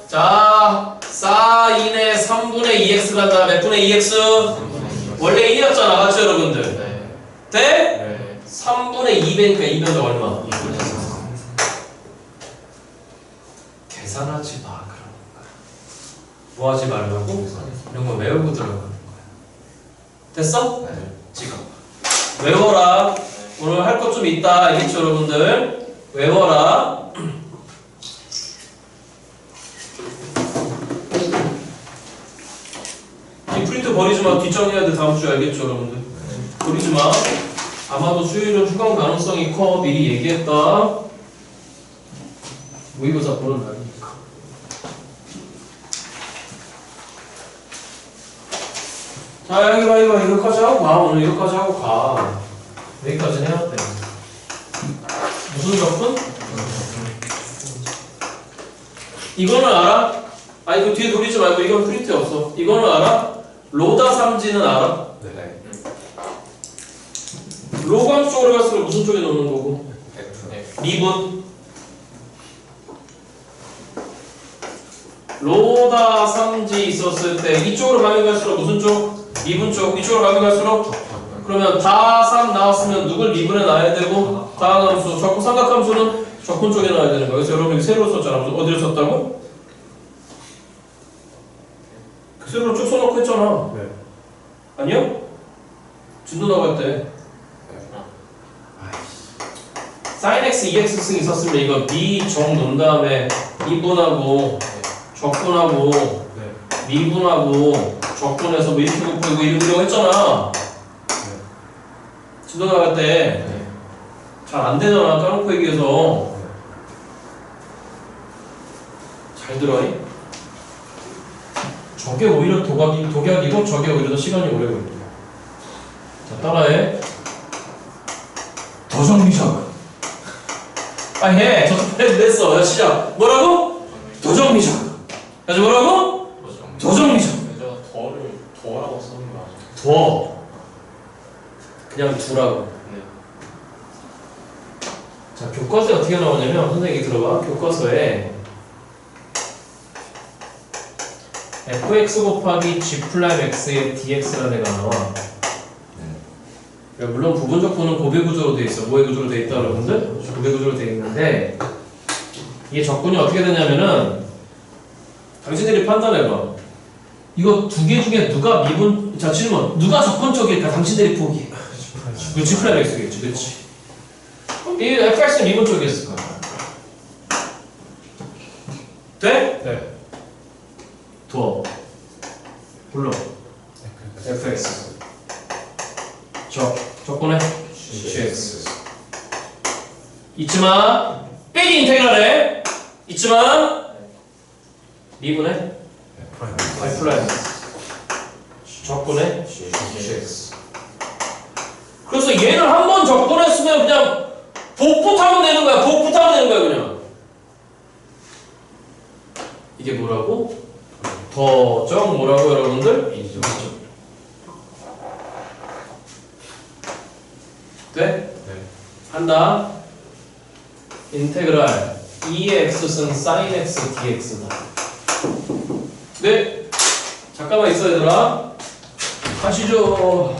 자, 사인의 3분의 2x 간다. 몇 분의 2x? 원래 1이었잖아. 맞죠, 여러분들? 네. 돼? 3분의 2 2배니까 2배가 얼마? 계산하지 마. 그럼 뭐 하지 말라고? 이런 거 외우고 들어가는 거야. 됐어? 네. 지금 외워라. 오늘 할 것 좀 있다. 알겠죠 여러분들? 외워라. 이 프린트 버리지 마. 뒷정리해야 돼. 다음 주에 알겠죠 여러분들? 버리지 마. 아마도 수요일은 휴강 가능성이 커. 미리 얘기했다. 모의고사 보는 날이니까. 자, 여기 봐, 이거까지 하고 가. 오늘 이거까지 하고 가. 여기까지 해야 돼. 무슨 적분? 이거는 알아? 아니, 그 뒤에 돌리지 말고 이건 프린트였어. 이거는 알아? 로다 삼지는 알아? 네. 로감 쪽으로 갈수록 무슨 쪽에 넣는 거고? F. 미분. 로다 삼지 있었을 때 이쪽으로 가면 갈수록 무슨 쪽? 미분 쪽. 이쪽으로 가면 갈수록 그러면 다 3 나왔으면 누굴 미분에 놔야 되고 다함수 적분 삼각함수는 적분 쪽에 놔야 되는 거예요. 그래서 여러분 여기 세로로 썼잖아. 어디를 썼다고? 그 세로로 쭉 써놓고 했잖아. 네. 아니야? 진도 나갈 때 sin x, 2x승 있었으면 이거 미정 놓은 다음에 미분하고 적분하고 네. 미분하고 적분해서 뭐 이렇게 곱하고 이러려고 했잖아. 진도 나갈 때 잘 안 되잖아. 까놓고 얘기해서. 잘 들어요? 저게 오히려 독약이고 저게 오히려 더 시간이 오래 걸려. 자, 따라해. 더정미적. 빨리 해. 저도 됐어. 자, 시작. 뭐라고? 도정미적. 다시 뭐라고? 도정미적. 그래서 더라고 쓰는 거 맞아. 더. 그냥 두라고. 네. 자, 교과서에 어떻게 나오냐면, 선생님이 들어봐. 교과서에 fx 곱하기 g 플라임 x의 dx라는 애가 나와. 물론 부분적분은 고배 구조로 돼 있어. 뭐의 구조로 돼 있다, 여러분들? 고배 구조로 돼 있는데, 이게 적분이 어떻게 되냐면은, 당신들이 판단해봐. 이거 두 개 중에 누가 미분, 자, 질문. 누가 적분적일까? 당신들이 보기에. 그 G 플라임 X겠지, 그치? 그럼 이 fx는 미분 쪽이었을 거야. 돼? 네. 더. 불러. fx. 적분해. gx. 잊지마. 빼기 인테그랄해. 잊지마. 미분해. y 플라임. 적분해. gx. 그래서 얘를 한 번 적분했으면 그냥 복붙하면 되는 거야. 복붙하면 되는 거야, 그냥. 이게 뭐라고? 더정 뭐라고, 여러분들? 이죠. 돼? 네. 한다. 인테그랄 2의 x승 sin x dx다. 네. 잠깐만 있어, 얘들아. 하시죠.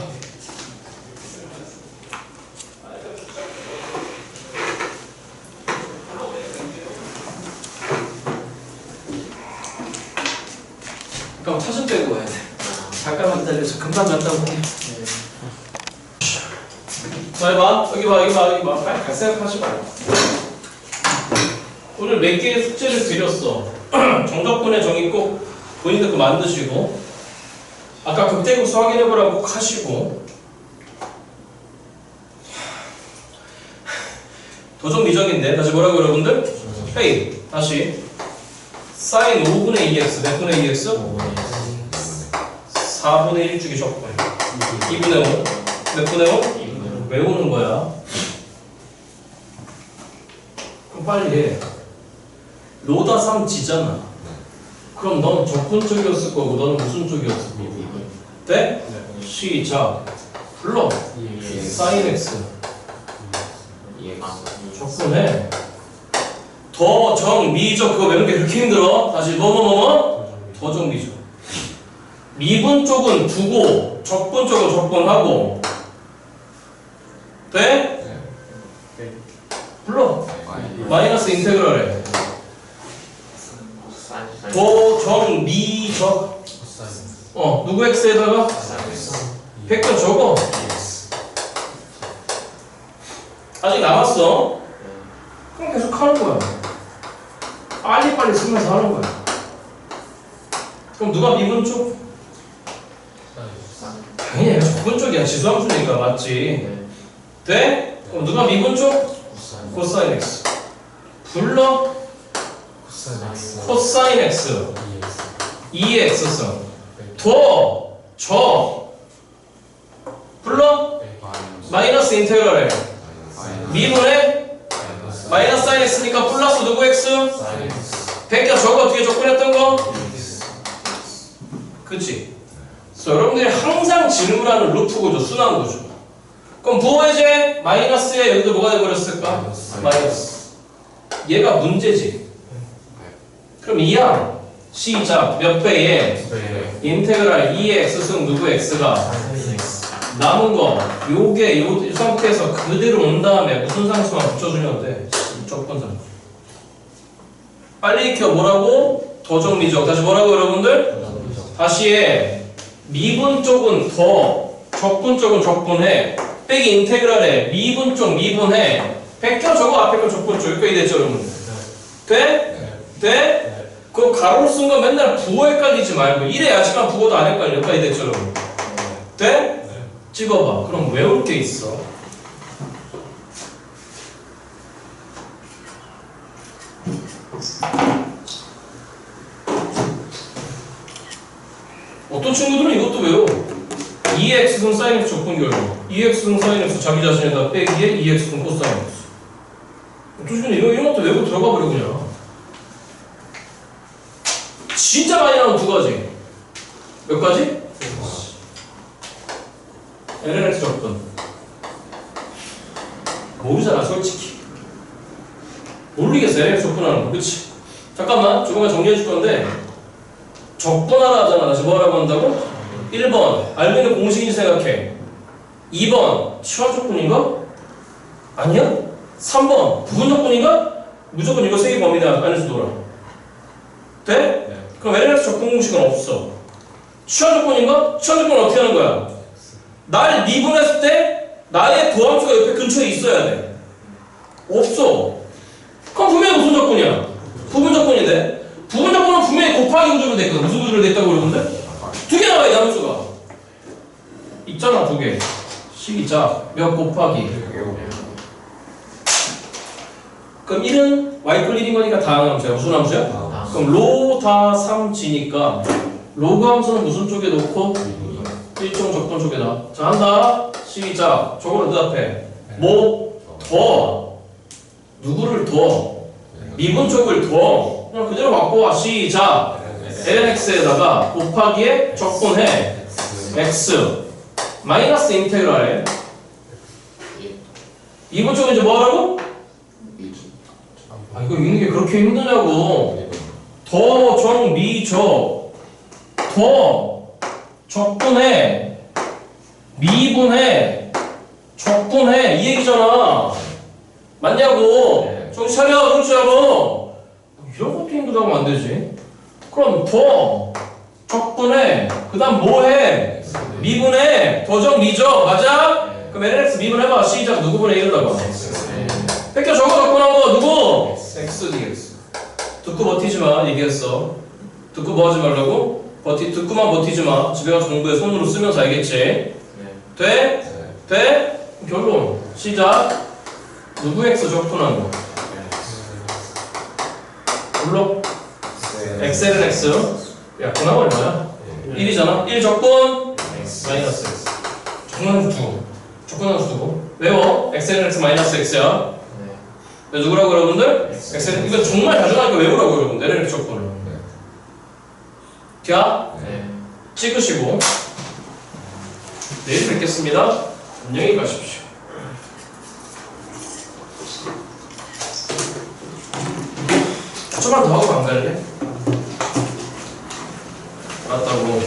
잠깐만 차좀 빼고 와야 돼. 잠깐만 기다려서 금방 갔다 올게. 자, 해봐. 여기 봐, 여기 봐, 여기 봐. 빨리 갈 생각하지 말고. 오늘 몇 개의 숙제를 드렸어. 정적분의 정의 꼭 본인들 거 만드시고, 아까 극대국수 확인해보라고 꼭 하시고, 도적 미적인데, 다시 뭐라고 여러분들? 헤이, 다시. sin 5분의 2x, 몇 분의 2x? 4분의 1 주기 적분. 2분의 5. 몇 분의 5? 외우는 거야. 그럼 빨리 해. 로다 3 지잖아. 그럼 넌 적분 쪽이었을 거고 너는 무슨 쪽이었을 거고. 돼? 네. 시작. 불러. sin x. 적분해. 더, 정, 미적 그거 외우는 게 그렇게 힘들어? 다시 더정, 미적. 미분 쪽은 두고 적분 쪽은 적분하고. 돼? 불러. 마이너스 인테그랄에 사인 도정 미적 누구 x에다가 벡터 적어. 아직 남았어. 그럼 계속 하는 거야. 빨리빨리 쓰면서 하는 거야. 그럼 누가 미분 쪽? 당연히 얘가 적분 쪽이야. 지수함수니까 맞지? 돼? 그럼 누가 미분 쪽? 코사인 x. 불러 코사인 x 2x승 더 저 불러 마이너스 인테그랄에 미분에 마이너스 사인 x니까 플러스 누구 x? 백야 저거 뒤에 적분했던 거? 그치? 그래서 여러분들이 항상 질문하는 루프 구조, 순환 구조. 그럼 부호해제 마이너스에 여기도 뭐가 돼버렸을까? 마이너스. 얘가 문제지. 그럼 이항 시작 몇 배에 인테그랄 2의 x승 누구 x가 남은 거 요게 이 상태에서 그대로 온 다음에 무슨 상수만 붙여주면 돼. 무조건 상수. 빨리 익혀. 뭐라고? 더정미적. 다시 뭐라고 여러분들? 다시 해. 미분 쪽은 더, 적분 쪽은 적분해. 빼기 인테그랄에 미분 쪽 미분해. 백혀 적어. 앞에 거 적분 쪽. 여기까지 됐죠 여러분? 돼? 돼? 그 가로로 쓴 거 맨날 부호 헷갈리지 말고 이래야지만 부호도 안 헷갈려. 여기까지 됐죠 여러분? 돼? 찍어봐. 그럼 외울 게 있어. 어떤 친구들은 이것도 외워. 2x승 sin x 적분 결과. 2x승 sin x 자기 자신에다 빼기에 2x승 코사인 x. 어떤 친구는 이런 것도 외우고 들어가 버려 그냥. 진짜 많이 나오는 두 가지. 몇 가지? lnx 적분. 모르잖아 솔직히. 모르겠어 lnx 적분하는 거. 그치? 잠깐만 조금만 정리해 줄 건데 적분하라 하잖아. 다시 뭐라고 한다고? 1번 알고 있는 공식인지 생각해. 2번 치환 적분인가? 아니야? 3번 부분 적분인가? 무조건 이거 세 개 범위 안에서 놀아. 돼? 네. 그럼 lnx 적분 공식은 없어. 치환 적분인가? 치환 적분은 어떻게 하는 거야? 날 미분했을 때 나의 도함수가 옆에 근처에 있어야 돼. 없어. 그럼 분명히 무슨 적분이야? 부분 적분인데 부분 적분은 분명히 곱하기 구조로 돼 있거든. 무슨 구조로 돼 있다고 그러는데? 두 개 나와야 돼 함수가. 있잖아 두 개. 시작 몇 곱하기. 그럼 1은 y 플 1인 거니까 다항 함수야. 무슨 함수야? 그럼 로 다 3지니까 로그 함수는 무슨 쪽에 놓고? 1종 적분 쪽에다. 자 한다. 시작. 저거를 대답해. 뭐? 더. 누구를 더? 미분 쪽을 더. 그냥 그대로 바꿔와. 시작. lnx에다가 곱하기에 적분해. x 마이너스 인테그랄에 미분 쪽은 이제 뭐하라고? 아 이거 읽는 게 그렇게 힘드냐고. 더 정미적 더 적분해 미분해 적분해 이 얘기잖아. 맞냐고. 정신 차려. 그렇지 않아. 이런 것도 힘들다고 하면 안 되지. 그럼 더 적분해 그 다음 뭐해? 미분해 더적 미적. 맞아? 그럼 lnx 미분해봐. 시작. 누구분의 1을 해봐. 뺏겨 적어 적분한 거 누구? x dx. 듣고 버티지마. 얘기했어. 듣고 뭐 하지 말라고? 듣고만 버티지마. 집에 가서 공부해. 손으로 쓰면서 알겠지? 돼? 돼? 결론 시작. 누구 x 적분한 거? 물론 x는 x. 야 분함 얼마야? 1이잖아? 1 적분 마이너스 x. 적분함수 두고 적분함수 두고 외워. x는 x 마이너스 x야. 누구라고 여러분들? x는 이거 정말 자주 나니까 외우라고 여러분들. ln x 적분을. 자 찍으시고 내일 뵙겠습니다. 안녕히 가십시오. 조금만 더 하고 안 갈래? 알았다고.